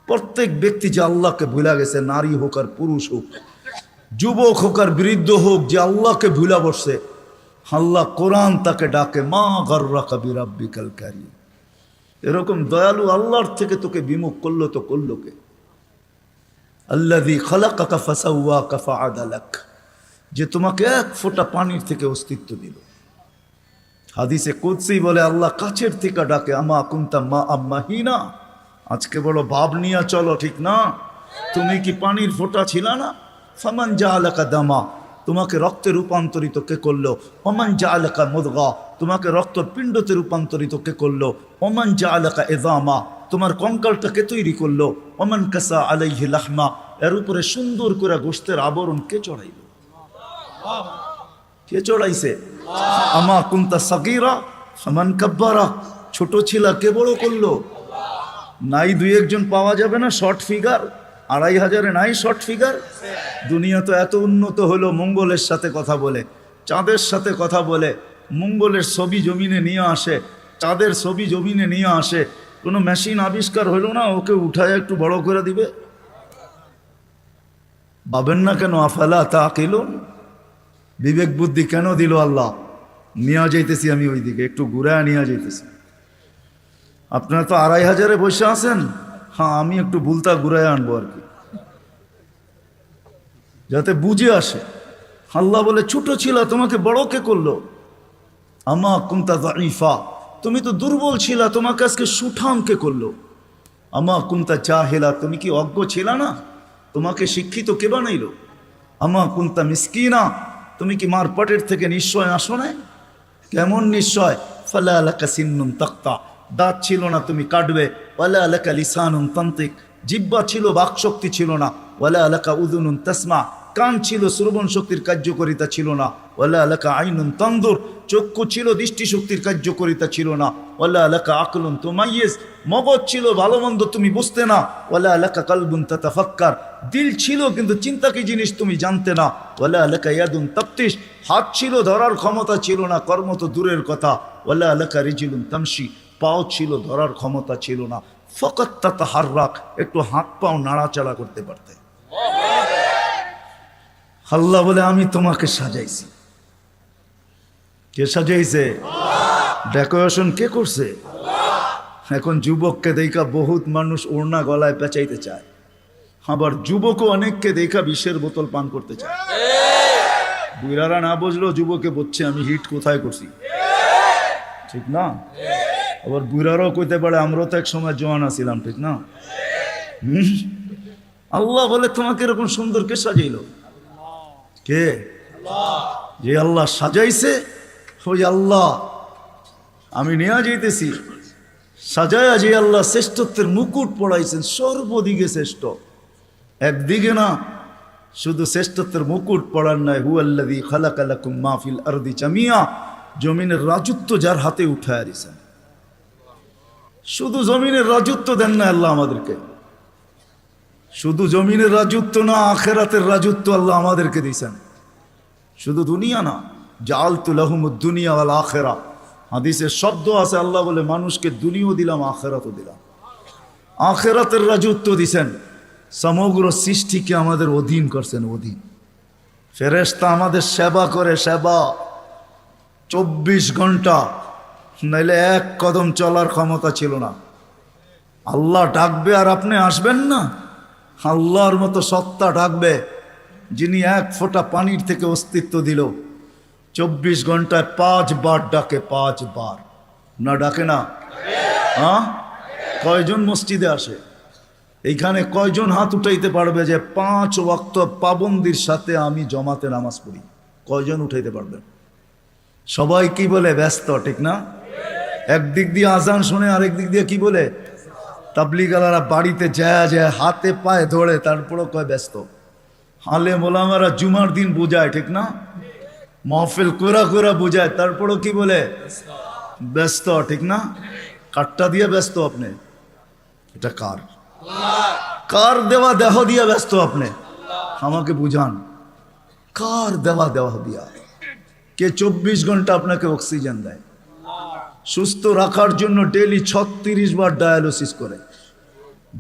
প্রত্যেক ব্যক্তি যে আল্লাহকে ভুলা গেছে, নারী হোক আর পুরুষ হোক, যুবক হোক আর বৃদ্ধ হোক, যে আল্লাহকে ভুলা বসছে, আল্লাহ কোরআন তাকে ডাকে, মা গাররাকা বিরাব্বিকাল কারীম। এরকম দয়ালু আল্লাহর থেকে তোকে বিমুখ করলো তো করলো কে? আল্লাযী খালাকাকা ফাসাওয়াকা ফাআদালাক, যে তোমাকে 1 ফোঁটা পানির থেকে অস্তিত্ব দিল। হাদিসে কুদসি বলে আল্লাহ কাছের থেকে ডাকে, আমা কুনতা মা আম্মাহিনা, আজকে বড় ভাব নিয়ে চলো, ঠিক না? তুমি কি পানির ফোঁটা ছিল না? ফামান জাআলাকা দামা, তোমাকে রক্তে রূপান্তরিত কে করলো? ওমান জাআলাকা মুদগা, তোমাকে রক্তপিণ্ডতে রূপান্তরিত কে করলো? ওমান জাআলাকা ইযামা, তোমার কঙ্কালটাকে তৈরি করলো? ওমান কাসা আলাইহি লাহমা, এর উপরে সুন্দর করে গোশতের আবরণ কে চড়াইল? কে চড়াইছে? আমা কুনতা সাগীরা ফামান কাব্বারা, ছোট ছিল কে বড় করলো? নাই 2-1 জন পাওয়া যাবে না শর্ট ফিগার? 2500-এ নাই শর্ট ফিগার? দুনিয়া তো এত উন্নত হলো, মঙ্গলের সাথে কথা বলে, চাঁদের সাথে কথা বলে, মঙ্গলের ছবি জমিনে নিয়ে আসে, চাঁদের ছবি জমিনে নিয়ে আসে। কোনো মেশিন আবিষ্কার হলো না ওকে উঠায় একটু বড় করে দিবে? ভাবেন না কেন? আফালা তাকিলুন, বিবেক বুদ্ধি কেন দিল আল্লাহ? নিয়ে যাইতেছি আমি ওইদিকে, একটু ঘুরায় নিয়ে যাইতেছি। আপনারা তো 2500-এ বসে আছেন, হ্যাঁ আমি একটু বুলতা ঘুরায় আনবো আর কি, যাতে বুঝে আসে। আল্লাহ বলে ছোট ছিল, তোমাকে বড় কে করলো? আমা কুনতা যায়ীফা, তুমি তো দুর্বল ছিল, তোমাকে আজকে সুঠাম কে করলো? আমা কুনতা জাহিলা, তুমি কি অজ্ঞ ছিল না? তোমাকে শিক্ষিত কে বানাইলো? আমা কুনতা মিসকিনা, তুমি কি মার পেটের থেকে নিশ্চয় আসো নাই? কেমন নিশ্চয়? ফালা লাকা সিন্নুন তাক্তা, দাঁত ছিল না তুমি কাটবে। ওয়ালা লাকা লিসানুন তান্তিক, জিহ্বা ছিল বাকশক্তি ছিল না। ওয়ালা লাকা উযুনুন তাসমা, কান ছিল, শ্রবণ শক্তির কার্যকারিতা ছিল না। ওয়ালা লাকা আইনুন তানদুর, চক্ষু ছিল, দৃষ্টিশক্তির কার্যকারিতা ছিল না। ওয়ালা লাকা আকলুন তুমাইয়িজ, মগজ ছিল, ভালো মন্দ তুমি বুঝতে না। ওয়ালা লাকা কালবুন তাতাফাক্কার, দিল ছিল কিন্তু চিন্তা কি জিনিস তুমি জানতে না। ওয়ালা লাকা ইয়াদুন তাফতিশ, হাত ছিল, ধরার ক্ষমতা ছিল না, কর্ম তো দূরের কথা। ওয়ালা লাকা রিজলুন তামশি, পাও ছিল, ধরার ক্ষমতা ছিল না। ফাকাত তাতাহাররাক, একটু হাত পাও নাড়াচাড়া করতে পারতে। আল্লাহ বলে আমি তোমাকে সাজাইছি। কে সাজাইছে? ডেকোরেশন কে করছে? এখন যুবককে দেখা বহুত মানুষ ওড়না গলায় পেঁচাইতে চায়, আবার যুবকও অনেককে দেখা বিষের বোতল পান করতে চায়। বুড়ারা না বুঝলো যুবকে বলছে আমি হিট কোথায় করছি, ঠিক না? আবার বুড়ারাও কইতে পারে আমরাও তো এক সময় জওয়ানা ছিলাম, ঠিক না? আল্লাহ বলে তোমাকে এরকম সুন্দর কে সাজাইলো? কে? যে আল্লাহ সাজাইছে ওই আল্লাহ আমি নিয়ে যাইতেছি। সাজায়া যে আল্লাহ শ্রেষ্ঠত্বের মুকুট পড়াইছেন, সর্বদিকে শ্রেষ্ঠ, একদিকে না, শুধু শ্রেষ্ঠত্বের মুকুট পড়ার নয়, হুয়াল্লাযী খালাকা লাকুম মা ফিল আরদি জামিয়া, জমিনের রাজত্ব যার হাতে উঠায় দিয়েছেন। শুধু জমিনের রাজত্ব দেন না আল্লাহ আমাদেরকে, শুধু জমিনের রাজত্ব না, আখিরাতের রাজত্ব আল্লাহ আমাদেরকে দিয়েছেন। শুধু দুনিয়া না, জাআলতু লাহুমুদ দুনিয়া ওয়াল আখিরা, হাদিসের শব্দ আছে, আল্লাহ বলে মানুষকে দুনিয়াও দিলাম, আখিরাতও দিলাম। আখিরাতের রাজত্ব দিয়েছেন, সমগ্র সৃষ্টিকে আমাদের অধীন করছেন, অধীন। ফেরেশতা আমাদের সেবা করে, সেবা 24 ঘন্টা, নাইলে এক কদম চলার ক্ষমতা ছিল না। আল্লাহ ডাকবে আর আপনি আসবেন না? আল্লাহর মতো সত্তা ডাকবে যিনি এক ফোঁটা পানির থেকে অস্তিত্ব দিল, 24 ঘন্টায় 5 বার ডাকে, 5 বার। না ডাকে না? হ্যাঁ, কয়জন মসজিদে আসে? এইখানে কয়জন হাত উঠাইতে পারবে যে 5 ওয়াক্ত পাবন্দির সাথে আমি জমাতে নামাজ পড়ি? কয়জন উঠাইতে পারবেন? সবাই কি বলে? ব্যস্ত, ঠিক না? একদিক দিয়ে আজান শুনে, আরেক দিক দিয়ে কি বলে? তাবলিগালারা বাড়িতে যায় যায় হাতে পায়ে ধরে, তারপরও কয় ব্যস্ত। আলেম ওলামারা জুমার দিন বুঝায়, ঠিক না? মাহফিল কোরা কোরা বুঝায়, তারপরও কি বলে? ব্যস্ত, ঠিক না? কাটটা দিয়ে ব্যস্ত আপনি? এটা কার? কার দেওয়া দেহ দিয়া ব্যস্ত আপনি? আমাকে বুঝান, কার দেওয়া দেহ দিয়া? কে 24 ঘন্টা আপনাকে অক্সিজেন দেয়? সুস্থ রাখার জন্য ডেইলি 36 বার ডায়ালিসিস করে।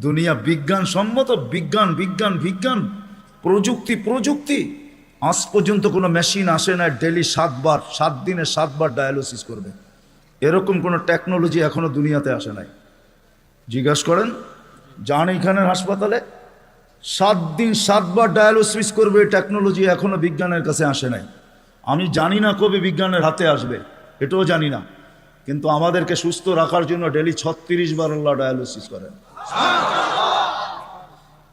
দুনিয়া বিজ্ঞান সম্মত, বিজ্ঞান বিজ্ঞান বিজ্ঞান, প্রযুক্তি প্রযুক্তি, আজ পর্যন্ত কোনো মেশিন আসে না ডেইলি 7 বার, 7 দিনে 7 বার ডায়ালিসিস করবে। এরকম কোনো টেকনোলজি এখনো দুনিয়াতে আসে নাই। জিজ্ঞাসা করেন, যান এইখানের হাসপাতালে, 7 দিন 7 বার ডায়ালিসিস করবে, টেকনোলজি এখনো বিজ্ঞানের কাছে আসে নাই। আমি জানি না কবে বিজ্ঞানের হাতে আসবে, এটাও জানি না, কিন্তু আমাদেরকে সুস্থ রাখার জন্য ডেইলি 36 বার আল্লাহ ডায়ালিসিস করেন।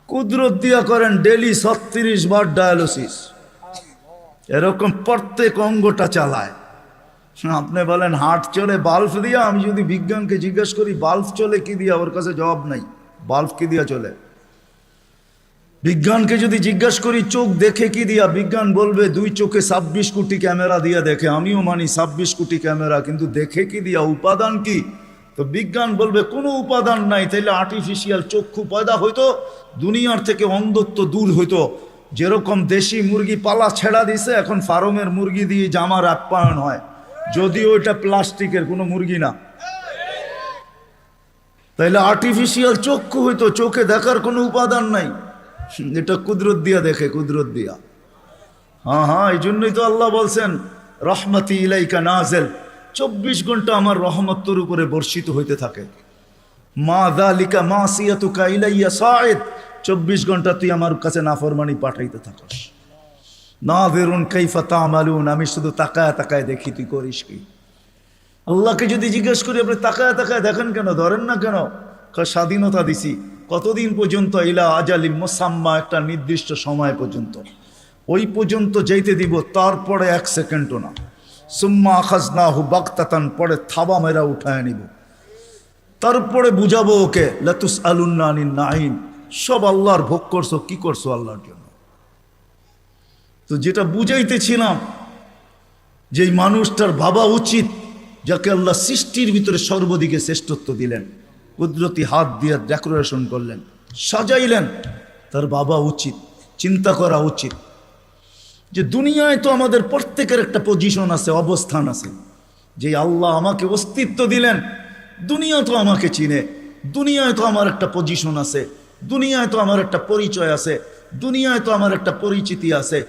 কুদরত দিয়া করেন ডেইলি 36 বার ডায়ালিসিস। এরকম প্রত্যেক অঙ্গটা চালায়। আপনি বলেন হার্ট চলে বাল্ব দিয়া, আমি যদি বিজ্ঞানকে জিজ্ঞেস করি বাল্ব চলে কি দিয়া, ওর কাছে জবাব নাই। বাল্ব কি দিয়া চলে? বিজ্ঞানকে যদি জিজ্ঞাসা করি চোখ দেখে কি দিয়া, বিজ্ঞান বলবে 2 চোখে 26 কোটি ক্যামেরা দিয়া দেখে। আমিও মানি 26 কোটি ক্যামেরা, কিন্তু দেখে কি দিয়া? উপাদান কি? তো বিজ্ঞান বলবে কোনো উপাদান নাই। তাইলে আর্টিফিশিয়াল চক্ষু পয়দা হইতো, দুনিয়ার থেকে অন্ধত্ব দূর হইতো। যেরকম দেশি মুরগি পালা ছেড়া দিছে, এখন ফার্মের মুরগি দিয়ে জামার আপ্যায়ন হয়, যদিও এটা প্লাস্টিকের কোনো মুরগি না। তাইলে আর্টিফিশিয়াল চক্ষু হইতো, চোখে দেখার কোনো উপাদান নাই। এটা কুদরত দিয়া দেখে, কুদরত দিয়া। হ্যাঁ হ্যাঁ, এই জন্যই তো আল্লাহ বলছেন রহমতি ইলাইকা নাজেল, 24 ঘন্টা আমার রহমত তোর উপরে বর্ষিত হইতে থাকে। মা যালিকা মাসিয়াতুকা ইলাইয়া সাঈদ, 24 ঘন্টা তুই আমার কাছে নাফরমানি পাঠাইতে থাকস। নাযিরুন কাইফা তা'মালুন, আমি শুধু তাকায় তাকায় দেখি তুই করিস কি। আল্লাহকে যদি জিজ্ঞেস করি আপনি তাকায় তাকায় দেখেন কেন, ধরেন না কেন? স্বাধীনতা দিছি কতদিন পর্যন্ত? ইলা আজালিম মুসাম্মা, একটা নির্দিষ্ট সময় পর্যন্ত। ওই পর্যন্ত যেতে দিব, তারপরে 1 সেকেন্ডও না। সুম্মা আখাযনাহু বাগতাতান, পরে থাবা মেরা উঠায় নিব। তারপরে বুঝাবো ওকে লাতুসআলুন্না আনিন নাঈম, সব আল্লাহর ভোগ করছো, কি করছো আল্লাহর জন্য? তো যেটা বুঝাইতেছিলাম, যে এই মানুষটার ভাবা উচিত, যাকে আল্লাহ সৃষ্টির ভিতরে সর্বদিকে শ্রেষ্ঠত্ব দিলেন, কুদরতি হাত দিয়ে ডেকোরেশন করলেন, সাজাইলেন, তার ভাবা উচিত, চিন্তা করা উচিত যে দুনিয়ায় তো আমাদের প্রত্যেকের একটা পজিশন আছে, অবস্থান আছে। যে আল্লাহ আমাকে অস্তিত্ব দিলেন, দুনিয়া তো আমাকে চিনে, দুনিয়ায় তো আমার একটা পজিশন আছে, দুনিয়ায় তো আমার একটা পরিচয় আছে, দুনিয়ায় তো আমার একটা পরিচিতি আছে।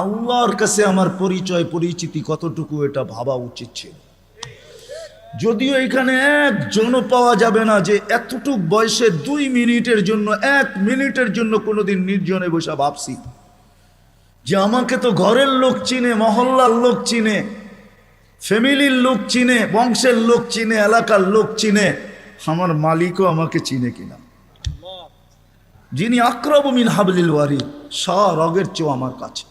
আল্লাহর কাছে আমার পরিচয় পরিচিতি কতটুকু, এটা ভাবা উচিত ছিল। যদিও এখানে একজনও পাওয়া যাবে না যে এতটুক বয়সে 2 মিনিটের জন্য, 1 মিনিটের জন্য কোনোদিন নির্জনে বসে ভাবছি যে আমাকে তো ঘরের লোক চিনে, মহল্লার লোক চিনে, ফ্যামিলির লোক চিনে, বংশের লোক চিনে, এলাকার লোক চিনে, আমার মালিকও আমাকে চিনে কিনা। যিনি আকরাবু মিন হাবলিল ওয়ারিদ, রগের চেয়েও আমার কাছে।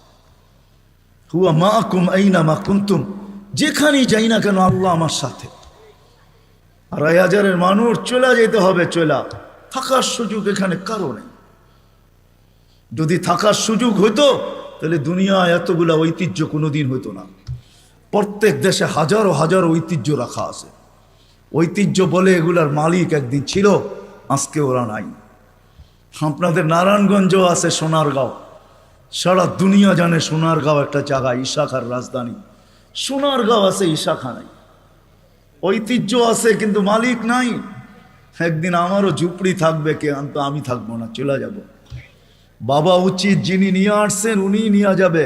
হুয়া মাআকুম আইনা মা কুনতুম, যেখানেই যাই না কেন আল্লাহ আমার সাথে। 2,500 মানুষ চলে যেতে হবে, চলা থাকার সুযোগ এখানে কারো নেই। যদি থাকার সুযোগ হইতো তাহলে দুনিয়ায় এতগুলা ঐতিহ্য কোনোদিন হইতো না। প্রত্যেক দেশে হাজারো হাজারো ঐতিহ্য রাখা আছে। ঐতিহ্য বলে এগুলার মালিক একদিন ছিল, আজকে ওরা নাই। আপনাদের নারায়ণগঞ্জ আছে, সোনারগাঁও, সারা দুনিয়া জানে সোনারগাঁও একটা জায়গা, ইশাখার রাজধানী। সোনারগাঁও আছে, ইশাখা নাই। ঐতিহ্য আছে কিন্তু মালিক নাই। একদিন আমারও ঝুপড়ি থাকবে, কিন্তু আমি থাকবো না, চলে যাব। বাবা উচিত, যিনি নিয়ে আসছেন উনি নিয়ে যাবে,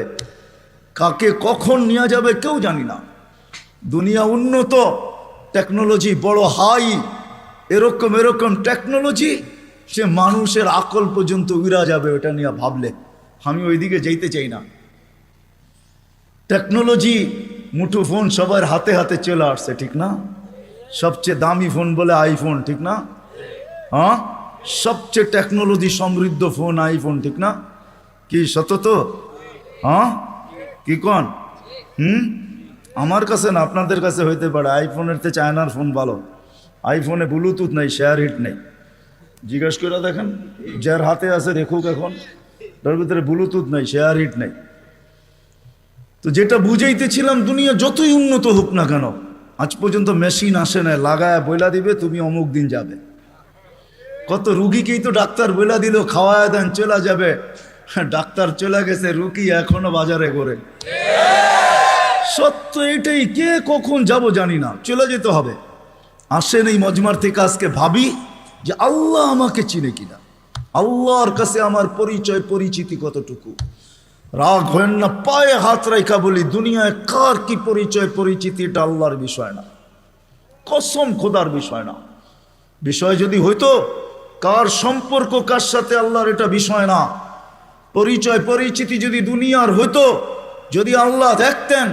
কাকে কখন নিয়ে যাবে কেউ জানি না। দুনিয়া উন্নত, টেকনোলজি বড় হাই, এরকম এরকম টেকনোলজি সে মানুষের আকল পর্যন্ত উড়া যাবে ওটা নিয়ে ভাবলে। আমি ওইদিকে যেতে চাই না। টেকনোলজি, মুঠো ফোন সবার হাতে হাতে চলে আসছে, ঠিক না? সবচেয়ে দামি ফোন বলে আইফোন, ঠিক না? হ্যাঁ, সবচেয়ে টেকনোলজি সমৃদ্ধ ফোন আইফোন, ঠিক না? কি সতত? হ্যাঁ, কি কন? আমার কাছে না, আপনাদের কাছে হইতে পারে। আইফোনের চেয়ে চায়নার ফোন ভালো। আইফোনে ব্লুটুথ নেই, শেয়ার হিট নেই। জিজ্ঞেস করে দেখেন, যার হাতে আছে রেখুক, এখন তার ভিতরে ব্লুটুথ নেই, শেয়ার হিট নেই। তো যেটা বুঝাইতেছিলাম, দুনিয়া যতই উন্নত হোক না কেন, আজ পর্যন্ত মেশিন আসে না লাগায় বইলা দিবে তুমি অমুক দিন যাবে। কত রুগীকেই তো ডাক্তার বইলা দিল খাওয়ায় দেন চলে যাবে, ডাক্তার চলে গেছে, রুগী এখনো বাজারে করে। সত্য এটাই, কে কখন যাব জানি না, চলে যেতে হবে। আসেন এই মজমার থেকে আজকে ভাবি যে আল্লাহ আমাকে চিনে কিনা, আল্লাহর কাছে আমার পরিচয় পরিচিতি কতটুকু। রাগ হয়েন না, পায়ে হাত রাখা বলি, দুনিয়ায় কার কি পরিচয় পরিচিতি এটা আল্লাহর বিষয় না, কসম খোদার বিষয় না। বিষয় যদি হইতো কার সম্পর্ক কার সাথে, আল্লাহর এটা বিষয় না। পরিচয় পরিচিতি যদি দুনিয়ার হইতো, যদি আল্লাহ দেখতেন,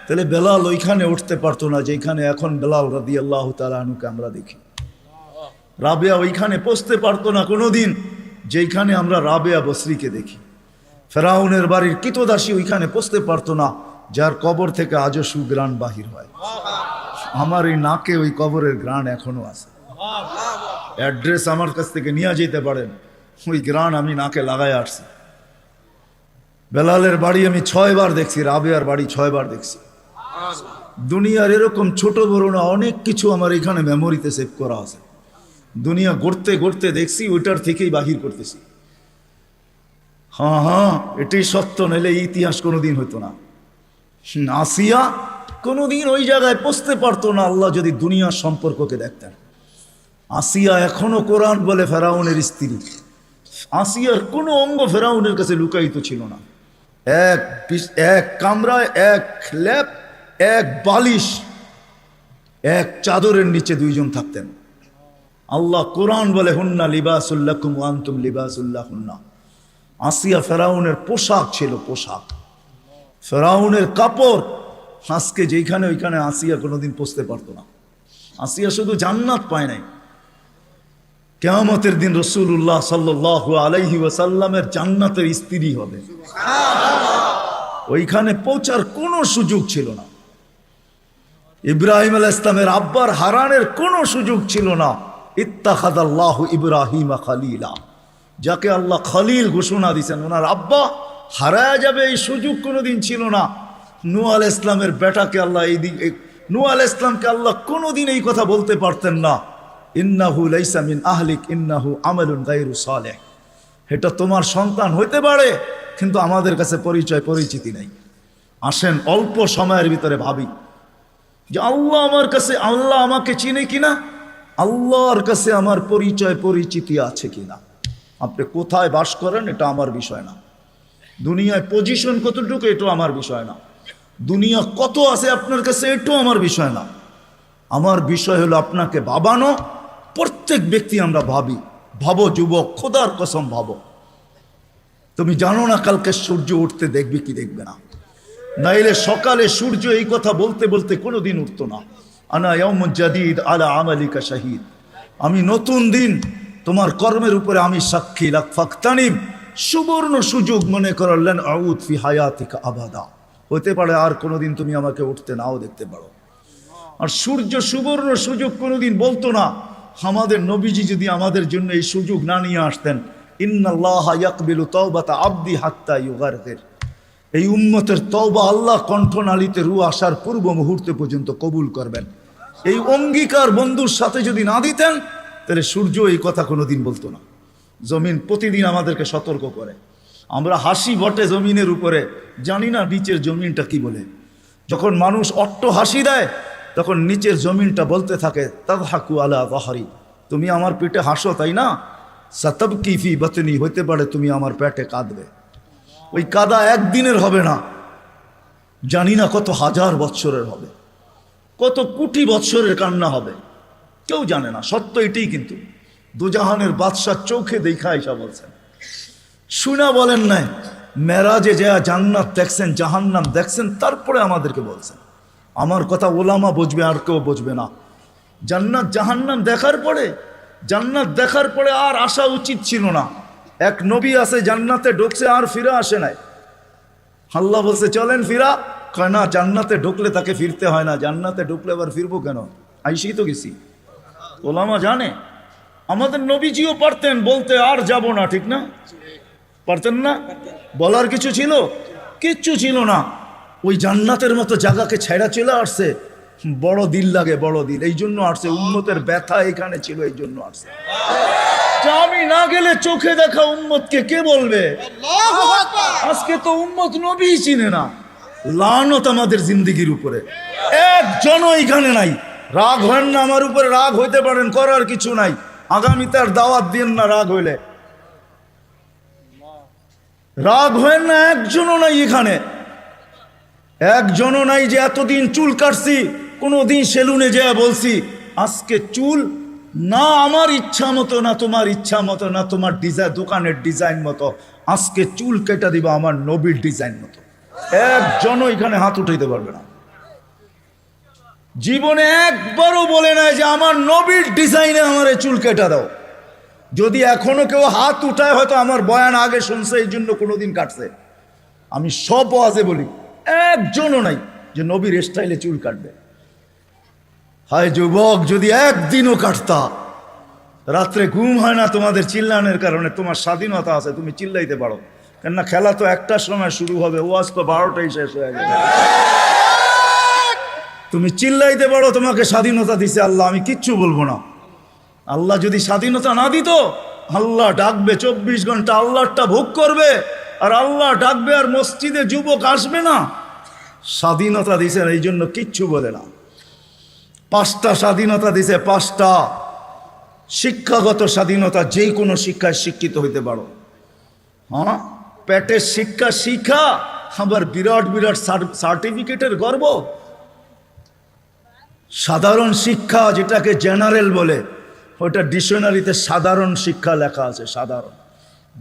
তাহলে বেলাল ওইখানে উঠতে পারতো না যেখানে এখন বেলাল রাদিয়াল্লাহু তাআলা আনহুকে আমরা দেখি। রাবেয়া ওইখানে পৌঁছতে পারতো না কোনোদিন যেখানে আমরা রাবেয়া বসরিকে দেখি। ফেরাউনের বাড়ির কৃতদাসী ওইখানে পৌঁছতে পারতো না যার কবর থেকে আজও সুগ্রাণ বাহির হয়। আমার এই নাকে ওই কবরের গ্রাণ এখনো আছে। অ্যাড্রেস আমার কাছ থেকে নিয়ে যেতে পারেন, ওই গ্রাণ আমি নাকে লাগাই আসছি। বেলালের বাড়ি আমি 6 বার দেখছি, রাবেয়ার বাড়ি 6 বার দেখছি। দুনিয়ার এরকম ছোট বড় না অনেক কিছু আমার এখানে মেমোরিতে সেভ করা আছে। দুনিয়া গড়তে গড়তে দেখছি, ওইটার থেকেই বাহির করতেছি। হ্যাঁ, এটাই সত্য, নাহলে ইতিহাস কোনোদিন হতো না। আসিয়া কোনোদিন ওই জায়গায় পৌঁছতে পারতো না আল্লাহ যদি দুনিয়ার সম্পর্ককে দেখতেন। আসিয়া এখনো কোরআন বলে ফেরাউনের স্ত্রী। আসিয়ার কোনো অঙ্গ ফেরাউনের কাছে লুকায়িত ছিল না। এক কামরায়, এক ল্যাপ, এক বালিশ, এক চাদরের নিচে 2 জন থাকতেন। আল্লাহ কোরআন বলে হুন্না লিবাসুল্লাকুম ওয়া আনতুম লিবাসুল্লাহুন্না। আসিয়া ফেরাউনের পোশাক ছিল, পোশাক, ফেরাউনের কাপড়। আজকে যেখানে ওইখানে আসিয়া কোনোদিন পৌঁছতে পারতো না। আসিয়া শুধু জান্নাত পায় নাই, কিয়ামতের দিন রাসূলুল্লাহ সাল্লাল্লাহু আলাইহি ওয়াসাল্লামের জান্নাতের স্ত্রী হবে। ওইখানে পৌঁছার কোনো সুযোগ ছিল না। ইব্রাহিম আলাইহিস সালামের আব্বার হারানের কোনো সুযোগ ছিল না। ইত্তাখাযাল্লাহু ইব্রাহিমা খলিলা, যাকে আল্লাহ খলিল ঘোষণা দিয়েছেন, ওনার আব্বা হারায় যাবে এই সুযোগ কোনোদিন ছিল না। নূহ আলাইহিস ইসলামের বেটাকে আল্লাহ নূহ আলাইহিস ইসলামকে আল্লাহ কোনোদিন এই কথা বলতে পারতেন না, ইন্নাহু লাইসা মিন আহলিক ইন্নাহু আমালুন গায়রু সালেহ। এটা তোমার সন্তান হইতে পারে, কিন্তু আমাদের কাছে পরিচিতি নাই। আসেন অল্প সময়ের ভিতরে ভাবি যে আল্লাহ আমাকে চিনে কিনা, আল্লাহর কাছে আমার পরিচিতি আছে কিনা। আপনি কোথায় বাস করেন এটা আমার বিষয় না, দুনিয়ায় পজিশন কতটুকু এটাও আমার বিষয় না, দুনিয়া কত আছে আপনার কাছে এটাও আমার বিষয় না। আমার বিষয় হলো আপনাকে ভাবানো। প্রত্যেক ব্যক্তি আমরা ভাবো যুবক, খোদার কসম ভাবো। তুমি জানো না কালকে সূর্য উঠতে দেখবে কি দেখবে না, নাইলে সকালে সূর্য এই কথা বলতে বলতে কোনোদিন উঠতো না, আনা ইয়াউমুন জাদীদ আলা আমালিকা শাহীদ। আমি নতুন দিন, তোমার কর্মের উপরে আমি সাক্ষী। লাকফাকতানিম, সুবর্ণ সুযোগ মনে করলেন, আউদ ফি হায়াতিকা আবাদা। হতে পারে আর কোনোদিন তুমি আমাকে উঠতে নাও দেখতে পারো। আর সূর্য সুবর্ণ সুযোগ কোনোদিন বলতো না। আমাদের নবীজি যদি আমাদের জন্য এই সুযোগ না নিয়ে আসতেন, ইন্নাল্লাহা ইয়াকবিলু তাওবাতা আবদি হাত্তা ইউগারকির, এই উম্মতের তওবা আল্লাহ কণ্ঠনালীতে রু আসার পূর্ব মুহূর্তে পর্যন্ত কবুল করবেন, এই অঙ্গীকার বন্ধুর সাথে যদি না দিতেন, তাহলে সূর্য এই কথা কোনোদিন বলতো না। জমিন প্রতিদিন আমাদেরকে সতর্ক করে। আমরা হাসি বটে জমিনের উপরে, জানি না নিচের জমিনটা কি বলে। যখন মানুষ অট্ট হাসি দেয়, তখন নিচের জমিনটা বলতে থাকে, তাদহাকু আলা যাহরি, তুমি আমার পেটে হাসো তাই না, সাতাবকি ফি বাতনি, হইতে পারে তুমি আমার পেটে কাঁদবে। ওই কাদা একদিনের হবে না, জানি না কত হাজার বৎসরের হবে, কত কোটি বৎসরের কান্না হবে, কেউ জানে না। সত্য এটাই, কিন্তু দুজাহানের বাদশাহ চোখে দেখা এসা বলছেন, শুনা বলেন নাই, মেরাজে যা জান্নাত দেখছেন, জাহান্নাম দেখছেন, তারপরে আমাদেরকে বলছেন। আমার কথা ওলামা বুঝবে, আর কেউ বুঝবে না। জান্নাত জাহান্নাম দেখার পরে আর আসা উচিত ছিল না। এক নবী আছে জান্নাতে ঢুকছে, আর ফিরে আসে নাই। আল্লাহ বলছে চলেন ফিরা, কয় না, জান্নাতে ঢুকলে তাকে ফিরতে হয় না, জান্নাতে ঢুকলে আবার ফিরবো কেন, আইসি তো গেছি। ওলামা জানে, আমাদের নবীজিও পারতেন বলতে আর যাব না, ঠিক না? পারতেন না? বলার কিছু ছিল? কিচ্ছু ছিল না। ওই জান্নাতের মতো জায়গাকে ছেড়া চলে আসছে। বড় দিল লাগে, বড় দিল, এই জন্য আসছে। উম্মতের ব্যথা এখানে ছিল, এই জন্য আসছে। আমি না গেলে চোখে দেখা উম্মতকে কে বলবে? আজকে তো উম্মত নবী চিনে না। লানত আমাদের জিন্দেগির উপরে, একজনও এখানে নাই। রাগ হন না আমার উপরে, রাগ হইতে পারেন, করার কিছু নাই। আগামীতে আর দাওয়াত দিন না রাগ হইলে। রাগ হয় না, একজনও নাই এখানে, একজনও নাই যে এতদিন চুল কাটছি, কোনোদিন সেলুনে যেয়ে বলছি আজকে চুল না আমার ইচ্ছা মতো, না তোমার ইচ্ছা মতো, না তোমার দোকানের ডিজাইন মতো, আজকে চুল কেটে দিবা আমার নবীর ডিজাইন মতো। একজনও এখানে হাত উঠাইতে পারবে না। জীবনে একবারও বলে নাই যে আমার নবীর ডিজাইনে আমার চুল কেটে দাও। যদি এখনো কেউ হাত উঠায়, হয়তো আমার বয়ান আগে শুনছে, এই জন্য কোনোদিন কাটছে। আমি সব ওয়াজে বলি, একজনও নাই যে নবীর স্টাইলে চুল কাটবে। হায় যুবক, যদি একদিনও কাটতা। রাত্রে ঘুম হয় না তোমাদের চিল্লানোর কারণে। তোমার স্বাধীনতা আছে, তুমি চিল্লাইতে পারো, কেননা খেলা তো একটার সময় শুরু হবে, ওয়াজ তো 12টায় শেষ হয়ে যাবে। তুমি চিল্লাইতে পারো, তোমাকে স্বাধীনতা দিছে আল্লাহ, আমি কিচ্ছু বলবো না। আল্লাহ যদি স্বাধীনতা না দিত, আল্লাহ ডাকবে 24 ঘন্টা, আল্লাহটা ভোগ করবে, আর আল্লাহ ডাকবে আর মসজিদে যুবক আসবে না। স্বাধীনতা দিছেন, এই জন্য কিচ্ছু বলে না। 5টা স্বাধীনতা দিছে, 5টা। শিক্ষাগত স্বাধীনতা, যে কোনো শিক্ষায় শিক্ষিত হইতে পারো। হ্যাঁ, পেটের শিক্ষা, আবার বিরাট বিরাট সার্টিফিকেটের গর্ব। সাধারণ শিক্ষা, যেটাকে জেনারেল বলে, ওটা ডিকশনারিতে সাধারণ শিক্ষা লেখা আছে। সাধারণ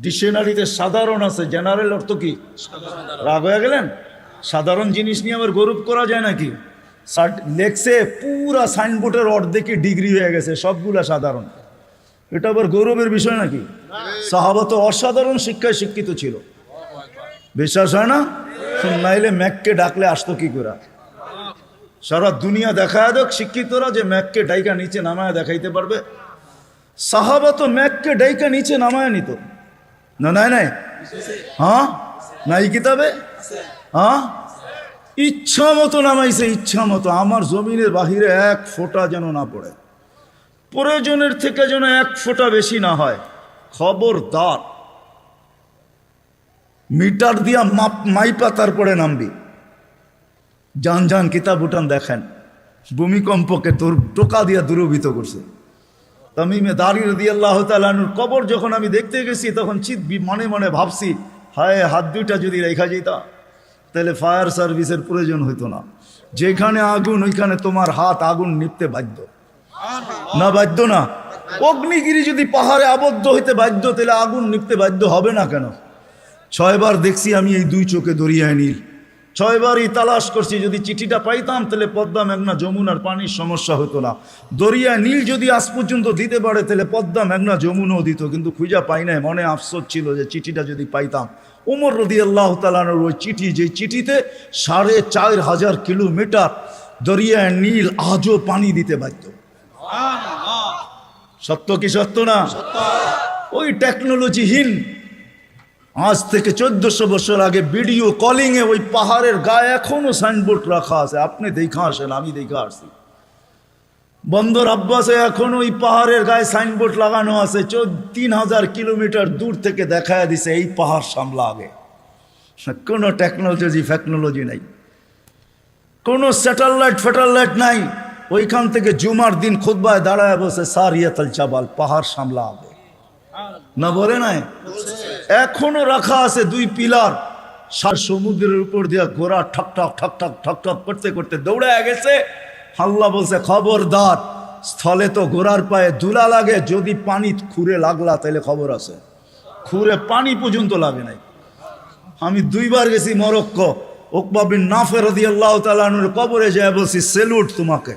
ডিকশনারিতে সাধারণ আছে, জেনারেল অর্থ কি? রাগ হয়ে গেলেন? সাধারণ জিনিস নিয়ে আবার গৌরব করা যায় নাকি? লেখছে পুরা সাইনবোর্ডের অর্ধেকই ডিগ্রি হয়ে গেছে, সবগুলা সাধারণ। এটা আবার গৌরবের বিষয় নাকি? সাহাবা তো অসাধারণ শিক্ষায় শিক্ষিত ছিল। বিশ্বাস হয় না? নাইলে ম্যাককে ডাকলে আসতো কি করে? সারা দুনিয়া দেখায় দেখ শিক্ষিতরা যে ম্যাককে ডাইকা নিচে নামায় দেখাইতে পারবে। সাহাবা তো ম্যাককে ডাইকা নিচে নামায় নিত না? নাই নাই, হ্যাঁ, নাই কিতাবে? হ্যাঁ, ইচ্ছা মতো নামাইছে, ইচ্ছা মতো। আমার জমিনের বাহিরে এক ফোঁটা যেন না পড়ে, প্রয়োজনের থেকে যেন এক ফোঁটা বেশি না হয়। খবরদার, মিটার দিয়া মাইপা তারপরে নামবি। যান যান কিতাব উঠান দেখেন, ভূমিকম্পকে তোর টোকা দিয়া দূরভূত করছে। তামিমে দারি রাদিয়াল্লাহু তাআলা আনহুর কবর যখন আমি দেখতে গেছি, তখন মনে মনে ভাবছি, হায় হাত দুইটা যদি রেখা যেতা তাহলে ফায়ার সার্ভিসের প্রয়োজন হইতো না। যেখানে আগুন ওইখানে তোমার হাত আগুন নিপতে বাধ্য না, বাধ্য না? অগ্নিগিরি যদি পাহাড়ে আবদ্ধ হইতে বাধ্য, তাহলে আগুন নিপতে বাধ্য হবে না কেন? 6 বার দেখছি আমি এই দুই চোখে দরিয়ায় নীল, 6 বারই তালাশ করছি। যদি চিঠিটা পাইতাম তাহলে পদ্মা মেঘনা যমুনার পানির সমস্যা হতো না। দরিয়ায় নীল যদি আজ পর্যন্ত দিতে পারে তাহলে পদ্মা মেঘনা যমুনাও দিত, কিন্তু খুঁজা পাই নাই। মনে আফসোস ছিল যে চিঠিটা যদি পাইতাম। ওমর রাদিয়াল্লাহু তাআলা আনহুর ওই চিঠি, যে চিঠিতে 4500 কিলোমিটার দরিয়ায় নীল আজও পানি দিতে বাধ্য। সত্য কি সত্য না? ওই টেকনোলজিহীন আজ থেকে 1400 বছর আগে ভিডিও কলিং এ ওই পাহাড়ের গায়ে এখনো সাইনবোর্ড রাখা আছে। আপনি দেখা আসেন, আমি দেখা আসছি। বন্দর আব্বাসে এখনো ওই পাহাড়ের গায়ে সাইনবোর্ড লাগানো আছে। 3000 কিলোমিটার দূর থেকে দেখায় দিছে এই পাহাড় সামলা আগে। কোনো টেকনোলজি নাই, কোনো স্যাটেলাইট নাই। ওইখান থেকে জুমার দিন খুতবায় দাঁড়ায় বসে সারিয়াতুল জাবাল, পাহাড় সামলা আগে না, বলে নাই? এখনো রাখা আছে 2 পিলার। সমুদ্রের উপর দিয়া ঘোড়া ঠক ঠক ঠক ঠক ঠক ঠক করতে করতে দৌড়ায় গেছে। আল্লাহ বলছে, খবরদার, স্থলে তো ঘোড়ার পায়ে ধুলা লাগে, যদি পানি খুঁড়ে লাগলা তাহলে খবর আছে। খুঁড়ে পানি পর্যন্ত লাগে নাই। আমি 2 বার গেছি মরক্কো। উকবা বিন নাফে রাদিয়াল্লাহু তাআলা আনহুর কবরে যায় বলছি, সেলুট তোমাকে।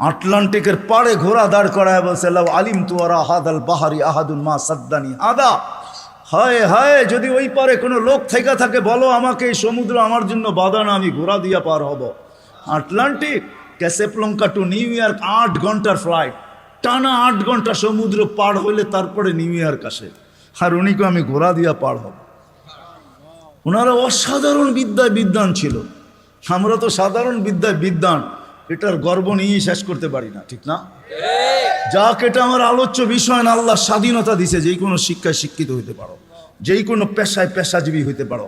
আটলান্টিকের পাড়ে ঘোড়া দাঁড় করায় বলছে, লাউ আলিমতু ওয়ারা হাদাল বাহারি আহাদুন মা সাদ্দানি আদা। হায় হায়, যদি ওই পারে কোনো লোক থেকে থাকে বলো আমাকে, এই সমুদ্র আমার জন্য বাধা না, আমি ঘোড়া দিয়া পার হব। আটলান্টিক, ক্যাসেপ্লঙ্কা টু নিউ ইয়র্ক 8 ঘন্টার ফ্লাইট, টানা 8 ঘন্টা সমুদ্র পার হইলে তারপরে নিউ ইয়র্ক আসে। আর উনিকে আমি ঘোড়া দিয়া পার হব। ওনারা অসাধারণ বিদ্যায় বিদ্বান ছিল। আমরা তো সাধারণ বিদ্যায় বিদ্বান, এটার গর্ব নিয়ে শেষ করতে পারি না, ঠিক না? যাক, এটা আমার আলোচ্য বিষয় না। আল্লাহ স্বাধীনতা দিছে, যেই কোনো শিক্ষায় শিক্ষিত হইতে পারো, যেই কোনো পেশায় পেশাজীবী হইতে পারো,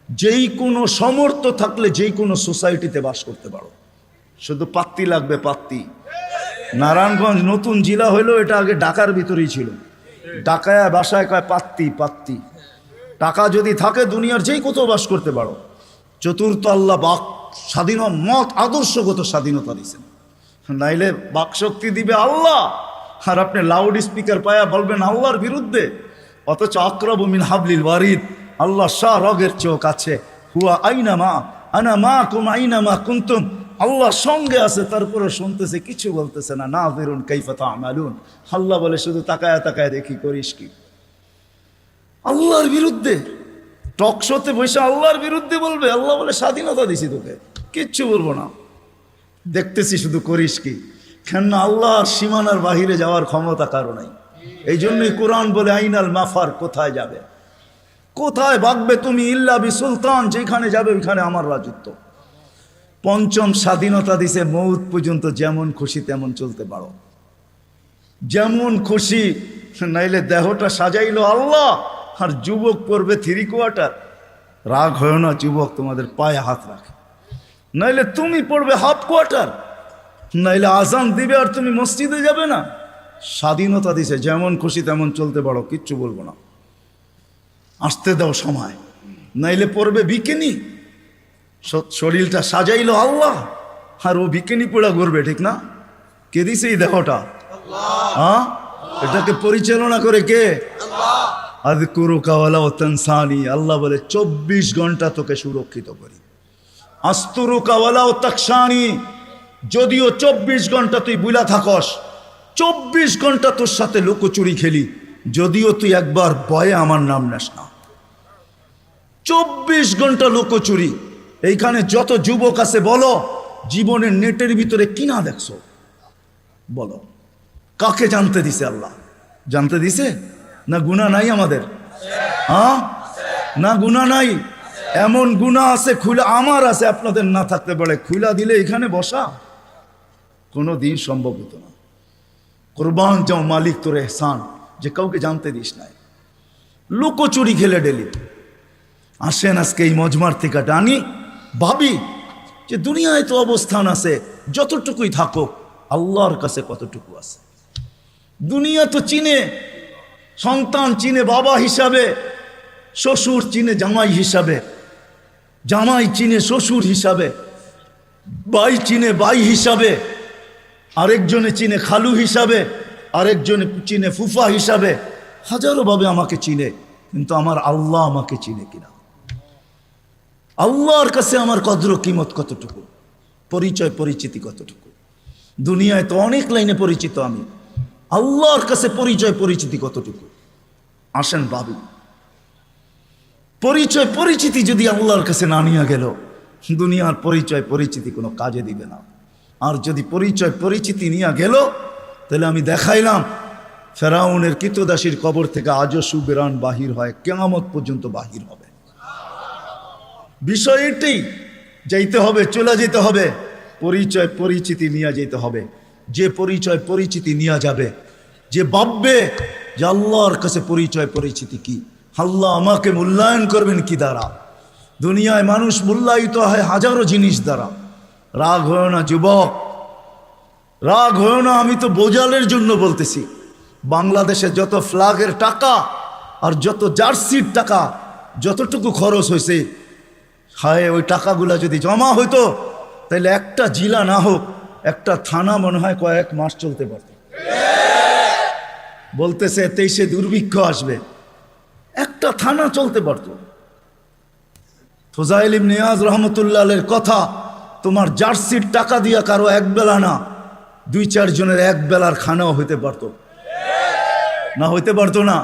যেই কোনো সমর্থ থাকলে যেই কোনো সোসাইটিতে বাস করতে পারো। শুধু পাত্তি লাগবে, পাত্তি। নারায়ণগঞ্জ নতুন জেলা হইলো, এটা আগে ঢাকার ভিতরেই ছিল। ঢাকায় বাসায় কয় পাত্তি পাত্তি। টাকা যদি থাকে দুনিয়ার যেই কোথাও বাস করতে পারো। চতুর্থ, আল্লাহ বাক স্বাধীন মত আদর্শগত স্বাধীনতা দিয়েছেন, নাইলে বাক শক্তি দিবে আল্লাহ। আর আপনি লাউড স্পিকার পায়া বলবেন আল্লাহর বিরুদ্ধে, অথচ আকরাবু মিন হাবলিল ওয়ারিদ, আল্লাহ শাহ রগের চোখ আছে। হুয়া আইনামা আনা মাকুম আইনামা কুনতুম, আল্লাহ সঙ্গে আছে, তারপরে শুনতেছে, কিছু বলতেছে না। নাযিরুন কাইফা তা'মালুন, আল্লাহ বলে শুধু তাকায়া তাকায়া দেখি করিস কি। আল্লাহর বিরুদ্ধে টক শোতে বসে আল্লাহর বিরুদ্ধে বলবে। আল্লাহ বলে স্বাধীনতা দিছি তোকে, কিচ্ছু বলবো না, দেখতেছি শুধু করিস কি। কেন আল্লাহর সীমানার বাহিরে যাওয়ার ক্ষমতা কারো নাই। এই জন্যই কোরআন বলে আইনাল মাফার, কোথায় যাবে, কোথায় ভাগবে তুমি, ইল্লা বি সুলতান, যেখানে যাবে ওইখানে আমার রাজত্ব। পঞ্চম, স্বাধীনতা দিছে মৌত পর্যন্ত যেমন খুশি তেমন চলতে পারো, যেমন খুশি। নাইলে দেহটা সাজাইলো আল্লাহ, আর যুবক পড়বে 3 কোয়ার্টার। রাগ হয় না, যুবক তোমাদের পায়ে হাত রাখে। নাইলে তুমি পড়বে হাফ কোয়ার্টার, নাইলে আজান দিবে আর তুমি মসজিদে যাবে না। স্বাধীনতা দিছে, যেমন খুশি তেমন চলতে পারো, কিচ্ছু বলবো না, আসতে দাও সময়। নাইলে পড়বে বিকিনি। শরীরটা সাজাইলো আল্লাহ, আর ও বিকিনি পড়া করবে, ঠিক না? কে দিছে এই দেহটা? হ্যাঁ, এটাকে পরিচালনা করে কে? আযকুরুকা ওয়ালা তানসানি, আল্লাহ বলে 24 ঘন্টা তোকে সুরক্ষিত করি। আস্তুরুকা ওয়ালা তাকশানি, যদিও 24 ঘন্টা তুই বুলা থাকস, 24 ঘন্টা তোর সাথে লুকোচুরি খেলি, যদিও তুই একবার ভয়ে আমার নাম নেস না। 24 ঘন্টা লুকোচুরি। এইখানে যত যুবক আছে বলো, জীবনের নেটের ভিতরে কিনা দেখছো? বলো, কাকে জানতে দিছে আল্লাহ? জানতে দিছে না? গুনাহ নাই আমাদের? হ্যাঁ, না গুনাহ নাই? এমন গুনাহ আছে খুলে আমার আছে, আপনাদের না থাকতে পারে। খুলা দিলে এখানে বসা কোনো দিন সম্ভব হতো না। কোরবান যাও মালিক তোর এহসান, যে কাউকে জানতে দিস নাই। লুকোচুরি খেলে ডেলি আসেন আজকে এই মজমার থেকে টানি, ভাবি যে দুনিয়ায় তো অবস্থান আছে, যতটুকুই থাকো আল্লাহর কাছে কতটুকু আছে। দুনিয়া তো চিনে সন্তান, চিনে বাবা হিসাবে, শ্বশুর চিনে জামাই হিসাবে, জামাই চিনে শ্বশুর হিসাবে, ভাই চিনে ভাই হিসাবে, আরেকজনে চিনে খালু হিসাবে, আরেকজনে চিনে ফুফা হিসাবে। হাজারো ভাবে আমাকে চিনে, কিন্তু আমার আল্লাহ আমাকে চিনে কিনা? আল্লাহর কাছে আমার কদর কিমত কতটুকু, পরিচয় পরিচিতি কতটুকু? দুনিয়ায় তো অনেক লাইনে পরিচিত আমি, আল্লাহর কাছে পরিচয় পরিচিতি কতটুকু? আসেন ভাবি, পরিচয় পরিচিতি যদি আল্লাহর কাছে না নিয়ে গেল, দুনিয়ার পরিচয় পরিচিতি কোনো কাজে দিবে না। আর যদি পরিচয় পরিচিতি নিয়ে গেল, তাহলে আমি দেখাইলাম ফেরাউনের কৃতদাসীর কবর থেকে আজও সুবেরান বাহির হয়, কিয়ামত পর্যন্ত বাহির হবে। বিষয় এটাই, যাইতে হবে, চলে যেতে হবে, পরিচয় পরিচিতি নিয়ে যেতে হবে। যে পরিচয় পরিচিতি নিয়ে যাবে, যে ভাববে যে আল্লাহর কাছে পরিচয় পরিচিতি কি, আল্লাহ আমাকে মূল্যায়ন করবেন কি দ্বারা? দুনিয়ায় মানুষ মূল্যায়িত হয় হাজারো জিনিস দ্বারা। রাগ হয় না যুবক, রাগ হয় না। আমি তো বোঝালের জন্য বলতেছি, বাংলাদেশে যত ফ্ল্যাগের টাকা আর যত জার্সির টাকা যতটুকু খরচ হয়েছে, হায় ওই টাকাগুলা যদি জমা হইতো, তাহলে একটা জেলা না হোক, একটা থানা মনে হয় কয়েক মাস চলতে পারত। বলতেছে 23-এ দুর্ভিক্ষ আসবে, একটা থানা চলতে পারত। ফুজাইল ইবনে ইয়াজ রহমতুল্লাহের কথা, তোমার জার্সির টাকা দিয়া কারো এক বেলা না, 2-4 জনের এক বেলার খানাও হইতে পারত না? হইতে পারতো না?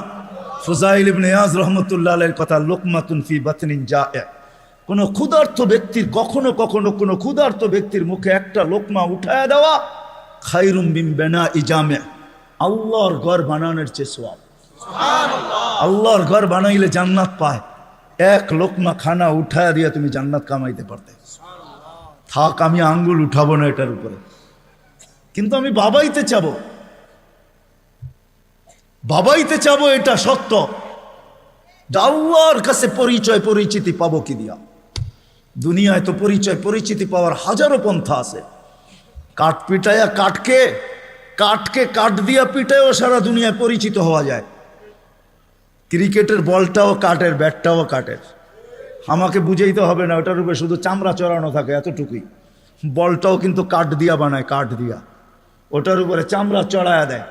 ফুজাইল ইবনে ইয়াজ রহমতুল্লাহের কথা, লোকমাতুন ফি বাতনিন জায়ে, কোন ক্ষুধার্ত ব্যক্তির কখনো কখনো কোন ক্ষুধার্ত ব্যক্তির মুখে একটা লোকমা উঠায় দেওয়া খায়রুম মিন বিনাই জামে, আল্লাহর ঘর বানানোর চেয়ে সওয়াব। আল্লাহর ঘর বানাইলে জান্নাত পায়, এক লোকমা খানা উঠায় দিয়ে তুমি জান্নাত কামাইতে পারতে। থাক, আমি আঙ্গুল উঠাবো না এটার উপরে, কিন্তু আমি বাবাইতে চাবো, বাবাইতে চাবো, এটা সত্য। আল্লাহর কাছে পরিচয় পরিচিতি পাবো কি দিয়া? দুনিয়ায় তো পরিচয় পরিচিতি পাওয়ার হাজারো পন্থা আছে। কাঠ পিটাইয়া কাঠকে, কাঠকে কাঠ দিয়া পিটাইও সারা দুনিয়ায় পরিচিত হওয়া যায়। ক্রিকেটের বলটাও কাঠের, ব্যাটটাও কাঠের। আমাকে বুঝাইতে হবে না, ওটার উপরে শুধু চামড়া চড়ানো থাকে, এতটুকুই। বলটাও কিন্তু কাঠ দিয়া বানায়, কাঠ দিয়া, ওটার উপরে চামড়া চড়ায়া দেয়।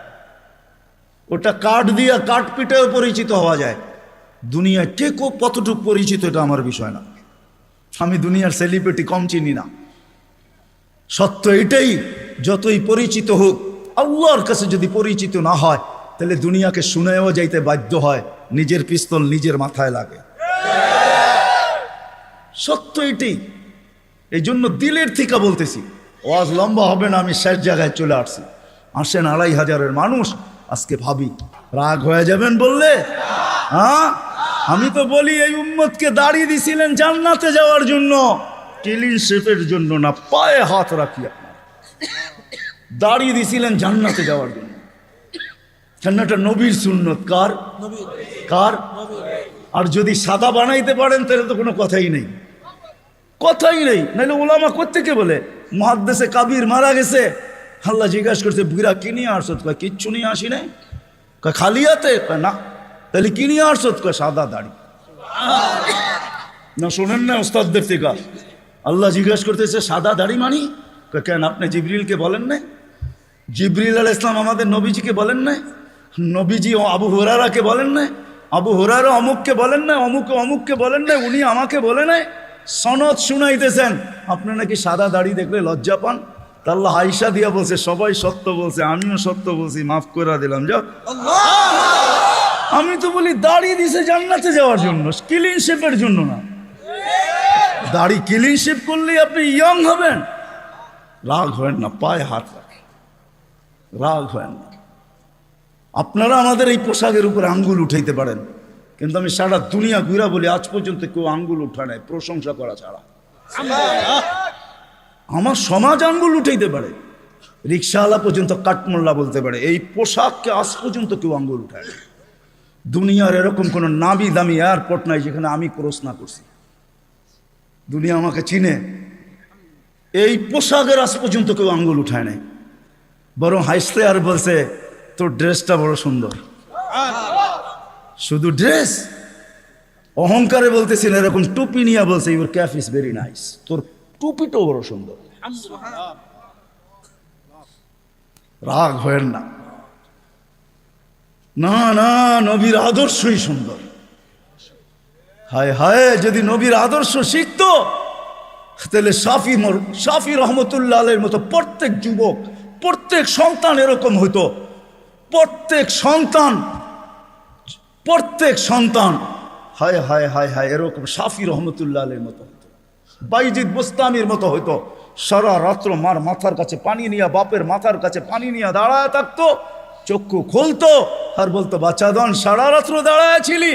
ওটা কাঠ দিয়া, কাঠ পিটাইও পরিচিত হওয়া যায়। দুনিয়ায় কে কতটুকু পরিচিত এটা আমার বিষয় না। আমি দুনিয়ার সেলিব্রিটি কম চিনি না। সত্য এটাই, যতই পরিচিত হোক, আল্লাহর কাছে যদি পরিচিত না হয়, তাহলে দুনিয়াকে শুনেও যাইতে বাধ্য হয়, নিজের পিস্তল নিজের মাথায় লাগে। সত্য এটাই। এই জন্য দিলের থেকে বলতেছি, ওয়াজ লম্বা হবে না, আমি শেষ জায়গায় চলে আসছি। আসেন 2500-এর মানুষ আজকে ভাবি, রাগ হয়ে যাবেন বললে? হ্যাঁ, আমি তো বলি এই উম্মতকে দাঁড়িয়ে দিছিলেন জান্নাতে যাওয়ার জন্য, ক্লিন শেপের জন্য না। পায়ে হাত রাখি, আপনার দাঁড়িয়ে দিছিলেন জান্নাতে যাওয়ার জন্য। জান্নাতটা নবীর সুন্নত। কার? কার? আর যদি সাদা বানাইতে পারেন তাহলে তো কোনো কথাই নেই, কথাই নেই। নাহলে ওলামা কোত্থেকে বলে মুহাদ্দিসে কাবির মারা গেছে, আল্লাহ জিজ্ঞাসা করছে বুড়া কি নিয়ে আসত? কয় কিচ্ছু নিয়ে আসি নাই। কয় খালি হাতে? কয় না। তাহলে কি নিয়ে আসত? কয় সাদা দাড়ি। না শোনেন না ওস্তাদদের থেকে? আল্লাহ জিজ্ঞাসা করতেছে সাদা দাড়ি মানি? কয় কেন, আপনি জিবরিলকে বলেন নাই? জিবরিল আলাইহিস সালাম আমাদের নবীজিকে বলেন নাই? নবীজি আবু হুরায়রাকে বলেন নাই? আবু হুরায়রা অমুককে বলেন নাই? অমুকে অমুককে বলেন নাই? উনি আমাকে বলে নাই? সনদ শুনাইতেছেন, আপনি নাকি সাদা দাড়ি দেখলে লজ্জা পান। আল্লাহ আয়েশা দিয়া বলছে সবাই সত্য বলছে, আমিও সত্য বলছি, মাফ করে দিলাম। যাও। আমি তো বলি দাড়ি দিছে জান্নাতে যাওয়ার জন্য, ক্লিন শেপের জন্য না। দাড়ি ক্লিন শেপ করলেই আপনি ইয়ং হবেন। রাগ হয় না, পায়ে হাত রাখে, রাগ হয় না। আপনারা আমাদের এই পোশাকের উপরে আঙ্গুল উঠাইতে পারেন, কিন্তু আমি সারা দুনিয়া ঘুরা বলি আজ পর্যন্ত কেউ আঙ্গুল উঠা নাই প্রশংসা করা ছাড়া। আমার সমাজ আঙ্গুল উঠাইতে পারে, রিক্সাওয়ালা পর্যন্ত কাঠমোল্লা বলতে পারে, এই পোশাককে আজ পর্যন্ত কেউ আঙ্গুল উঠায় না। দুনিয়ার এরকম কোনো নামি দামি এয়ারপোর্ট নাই যেখানে আমি ক্রস না করছি। দুনিয়া আমাকে চিনে, এই পোশাকের আজ পর্যন্ত কেউ আঙ্গুল উঠায় নাই। বরং হাসতে আর বলছে তোর ড্রেসটা বড় সুন্দর। শুধু ড্রেস, অহংকারে বলতেছিল, এরকম টুপি নিয়ে বলছে your cap is very nice, তোর টুপিটাও বড় সুন্দর। রাগ হয় না, না না, নবীর আদর্শই সুন্দর। হায় হায়, যদি নবীর আদর্শ শিখতো তাহলে শাফি রহমতুল্লাহ আলাইহির মতো প্রত্যেক যুবক, প্রত্যেক সন্তান এরকম হইতো। প্রত্যেক সন্তান হায় হায় হায় হায় এরকম শাফি রহমতুল্লাহ আলাইহির মতো হইতো, বাইজিদ বুস্তামির মতো হইতো। সারা রাত্র মার মাথার কাছে পানি নিয়ে, বাপের মাথার কাছে পানি নিয়ে দাঁড়ায় থাকতো, চক্ষু খুলতো আর বলতো বাচ্চাদন সারা রাত্র দাঁড়ায় ছিলি?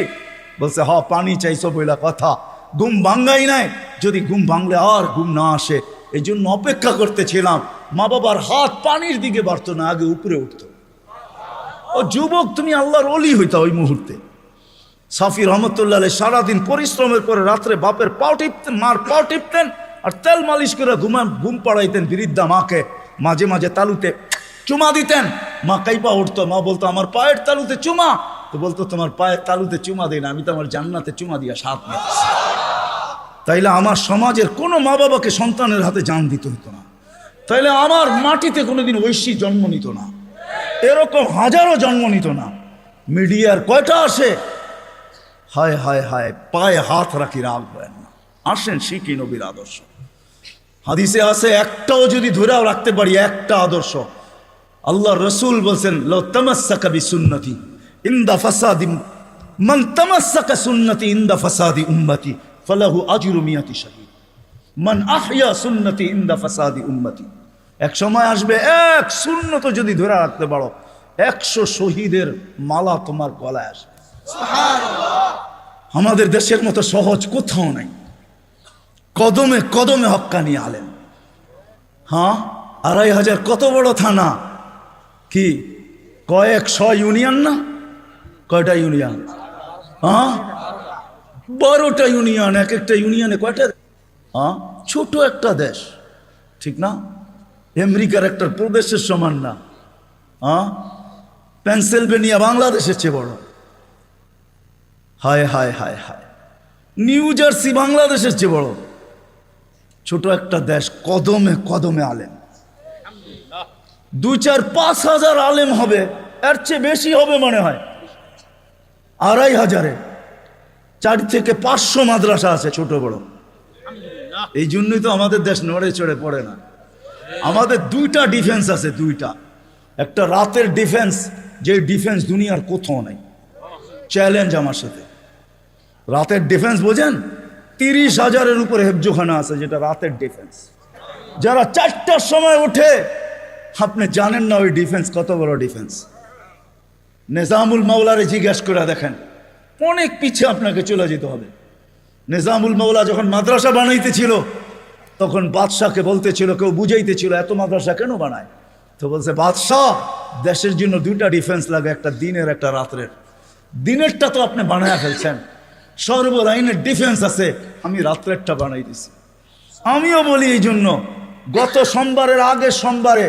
বলছে হ, পানি চাইছো বইলা কথা, ঘুম ভাঙ্গাই নাই। যদি ঘুম ভাঙলে আর ঘুম না আসে, এই জন্য অপেক্ষা করতেছিলাম। মা বাবার হাত পানির দিকে বাড়তো না, আগে উপরে উঠতো। ও যুবক, তুমি আল্লাহর ওলি হইতা ওই মুহূর্তে। শাফি রহমতুল্লাহ আলাইহি সারাদিন পরিশ্রমের পরে রাত্রে বাপের পাও টিপতেন, মার পাও টিপতেন আর তেল মালিশ করে ঘুম পাড়াইতেন বৃদ্ধা মাকে। মাঝে মাঝে তালুতে চুমা দিতেন, মা কাইপা উঠতো। মা বলতো আমার পায়ের তালুতে চুমা, তো বলতো তোমার পায়ের তালুতে চুমা দেয় না, আমি তো আমার জান্নাতে চুমা দিয়া সাথ নিতেছি। তাইলে আমার সমাজের কোনো মা বাবাকে সন্তানের হাতে জান দিতে হতো না। তাইলে আমার মাটিতে কোনোদিন ঐশী জন্ম নিত না, এরকম হাজারো জন্ম নিত না। মিডিয়ার কয়টা আসে, হায় হায় হায়, পায়ে হাত রাখি, রাগ হয় না। আসেন শিখি নবীর আদর্শ। হাদিসে আছে একটাও যদি ধরেও রাখতে পারি, একটা আদর্শ, আল্লাহ রসুল বলছেন লো তামাসসাকা বিসুন্নতি ইনদা ফাসাদি মান তামাসসাকা সুন্নতি ইনদা ফাসাদি উম্মতি ফালাহু আজরু মিয়াতি শাহীদ মান আহইয়া সুন্নতি ইনদা ফাসাদি উম্মতি। এক সময় আসবে, এক সুন্নত যদি ধরে রাখতে পারো, 100 শহীদের মালা তোমার গলায় আসবে। আমাদের দেশের মতো সহজ কোথাও নাই। কদমে কদমে হক্কানি আলেম। হ্যাঁ, 2500 কত বড় থানা, কি কয়েকশো ইউনিয়ন না? কয়টা ইউনিয়ন? হ্যাঁ, 12টা ইউনিয়ন। এক একটা ইউনিয়নে কয়টা? হ্যাঁ, ছোট একটা দেশ, ঠিক না? আমেরিকার একটা প্রদেশের সমান না। হ্যাঁ, পেনসিলভেনিয়া বাংলাদেশের চেয়ে বড়। হায় হায় হায় হায়, নিউ জার্সি বাংলাদেশের চেয়ে বড়। ছোট একটা দেশ, কদমে কদমে আলেম। 2-4-5 হাজার আলেম হবে, এর চেয়ে বেশি হবে মনে হয়। 2500-এ 4 থেকে 500 মাদ্রাসা আছে, ছোট বড়। এই জন্যই তো আমাদের দেশ নড়ে চড়ে পড়ে না। আমাদের 2টা ডিফেন্স আছে, 2টা। একটা রাতের ডিফেন্স, যে ডিফেন্স দুনিয়ার কোথাও নাই। চ্যালেঞ্জ আমার সাথে। রাতের ডিফেন্স বোঝেন? 30,000-এর উপরে হেফজোখানা আছে, যেটা রাতের ডিফেন্স। যারা 4টার সময় ওঠে, আপনি জানেন না ওই ডিফেন্স কত বড় ডিফেন্স। নিজামুল মাওলারে জিজ্ঞাসা করে দেখেন, অনেক পিছিয়ে আপনাকে চলে যেতে হবে। নিজামুল মাওলা যখন মাদ্রাসা বানাইতেছিল, তখন বাদশাহকে বলতেছিল, কেউ বুঝাইতেছিল এত মাদ্রাসা কেন বানায়? তো বলছে, বাদশাহ, দেশের জন্য 2টা ডিফেন্স লাগে, একটা দিনের একটা রাত্রের। দিনেরটা তো আপনি বানায় ফেলছেন, সর্বলাইনের ডিফেন্স আছে, আমি রাত্রেরটা বানাই দিছি। আমিও বলি এই জন্য, গত সোমবারের আগের সোমবারে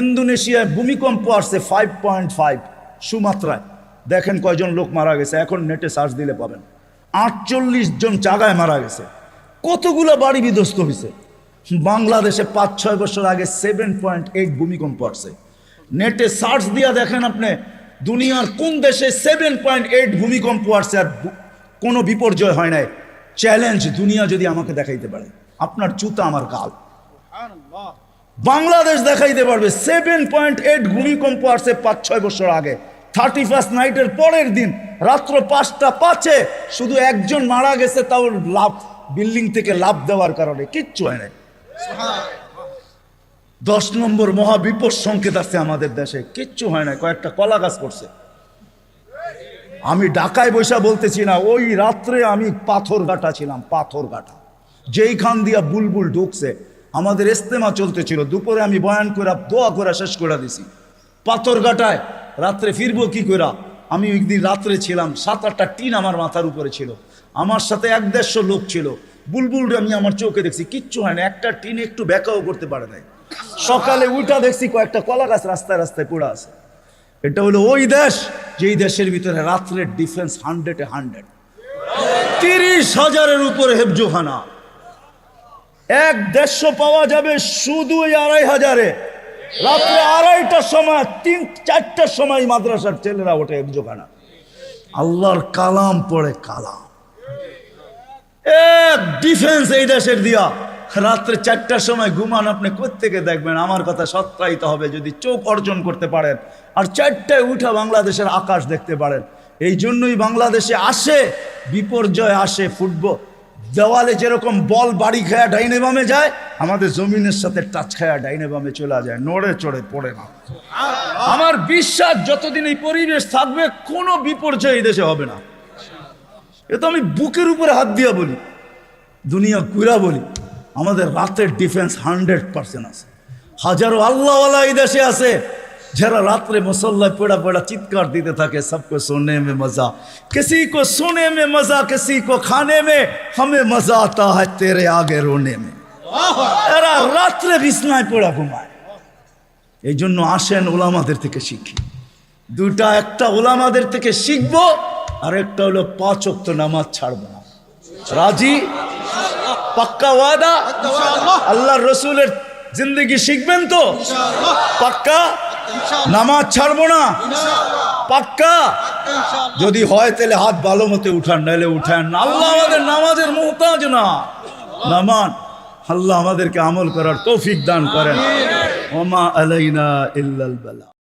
ইন্দোনেশিয়ায় ভূমিকম্প আসছে 5.5 সুমাত্রায়। দেখেন কয়জন লোক মারা গেছে, এখন নেটে সার্চ দিলে পাবেন। 48 জন জায়গায় মারা গেছে। কতগুলো বাড়ি বিধ্বস্ত হয়েছে। বাংলাদেশে 5-6 বছর আগে 7.8 ভূমিকম্প আসছে। নেটে সার্চ দিয়া দেখেন আপনি, দুনিয়ার কোন দেশে 7.8 ভূমিকম্প আসছে আর কোনো বিপর্যয় হয় নাই। চ্যালেঞ্জ, দুনিয়া যদি আমাকে দেখাইতে পারে, আপনার জুতা আমার গাল। বাংলাদেশ দেখাইতে পারবে 7.8 ভূমিকম্প আসছে 5-6 বছর আগে। 31st নাইটের পরের দিন রাত্র 5:05 শুধু একজন মারা গেছে, তাও লাভ, বিল্ডিং থেকে লাভ দেওয়ার কারণে, কিচ্ছু হয় নাই। 10 নম্বর মহাবিপদ সংকেত আসছে আমাদের দেশে, কিচ্ছু হয় না, কয়েকটা কলা গাছ পড়ছে। আমি ঢাকায় বসে বলতেছি না, ওই রাত্রে আমি পাথরঘাটা ছিলাম, পাথরঘাটা, যেইখান দিয়া বুলবুল ঢুকছে। আমাদের ইস্তেমা চলতেছিল, দুপুরে আমি বয়ান করে দোয়া করে শেষ করে দিছি। পাথরঘাটায় রাত্রে ফিরবো কি করে? আমি ওই দিন রাত্রে ছিলাম, 7-8টা টিন আমার মাথার উপরে ছিল, আমার সাথে 1-150 লোক ছিল। বুলবুল আমি আমার চোখে দেখছি, কিচ্ছু হয় না, একটা টিন একটু ব্যাকাও করতে পারে নাই। সকালে উঠা দেখছি কয়েকটা কলা গাছ রাস্তায় রাস্তায় পড়ে আছে। এটা হলো ওই দেশ, যেই দেশের ভিতরে রাত্রের ডিফেন্স 100-এ 100, 30,000-এর উপরে হেফজোখানা। 150 পাওয়া যাবে শুধু ওই 2,500-এ। রাত্রে 2:30টার সময়, 3-4টার সময় মাদ্রাসার ছেলেরা ওঠে হেফজোখানা, আল্লাহর কালাম পড়ে, কালাম। এক ডিফেন্স এই দেশের দিয়া। রাত্রে 4টার সময় ঘুমান, আপনি কোত্থেকে দেখবেন? আমার কথা সত্যায়িত হবে যদি চোখ অর্জন করতে পারেন, আর 4টায় উঠা বাংলাদেশের আকাশ দেখতে পারেন। এই জন্যই বাংলাদেশে আসে বিপর্যয়, আসে ফুটবল। দেওয়ালে যেরকম বল বাড়ি খায়া ডাইনে বামে যায়, আমাদের জমিনের সাথে টাচ খায়া ডাইনে বামে চলে যায়, নড়ে চড়ে পড়ে না। আমার বিশ্বাস যতদিন এই পরিবেশ থাকবে কোনো বিপর্যয় এই দেশে হবে না। এ তো আমি বুকের উপরে হাত দিয়া বলি, দুনিয়া কুইরা বলি। আমাদের রাতের ডিফেন্স 100% আছে। হাজারো আল্লাহওয়ালা এই দেশে আছে যারা রাত্রে মুসল্লায় পড়া পড়া চিৎকার দিতে থাকে, সবকো সোনে মে মজা, কিসি কো সোনে মে মজা, কিসি কো খানে মে, হমে মজা আতা হ্যায় তেরে আগে রোনে মে। এরা রাত্রে বিছনায় পড়া ঘুমায়। এই জন্য আসেন ওলামাদের থেকে শিখি। দুটা, একটা ওলামাদের থেকে শিখবো, আর একটা হলো 5 ওয়াক্ত নামাজ ছাড়বো না। রাজি? পাক্কা ওয়াদা? আল্লাহর রসুলের জিন্দগি শিখবেন তো? পাক্কা? নামাজ ছাড়বো না? পাক্কা? যদি হয় তাহলে হাত ভালো মতো উঠান, নাহলে উঠান না। আল্লাহ আমাদের নামাজের মুহতাজ না। নামান আল্লাহ আমাদেরকে আমল করার তৌফিক দান করেন। ওমা আলাইনা ইল্লাল বালা।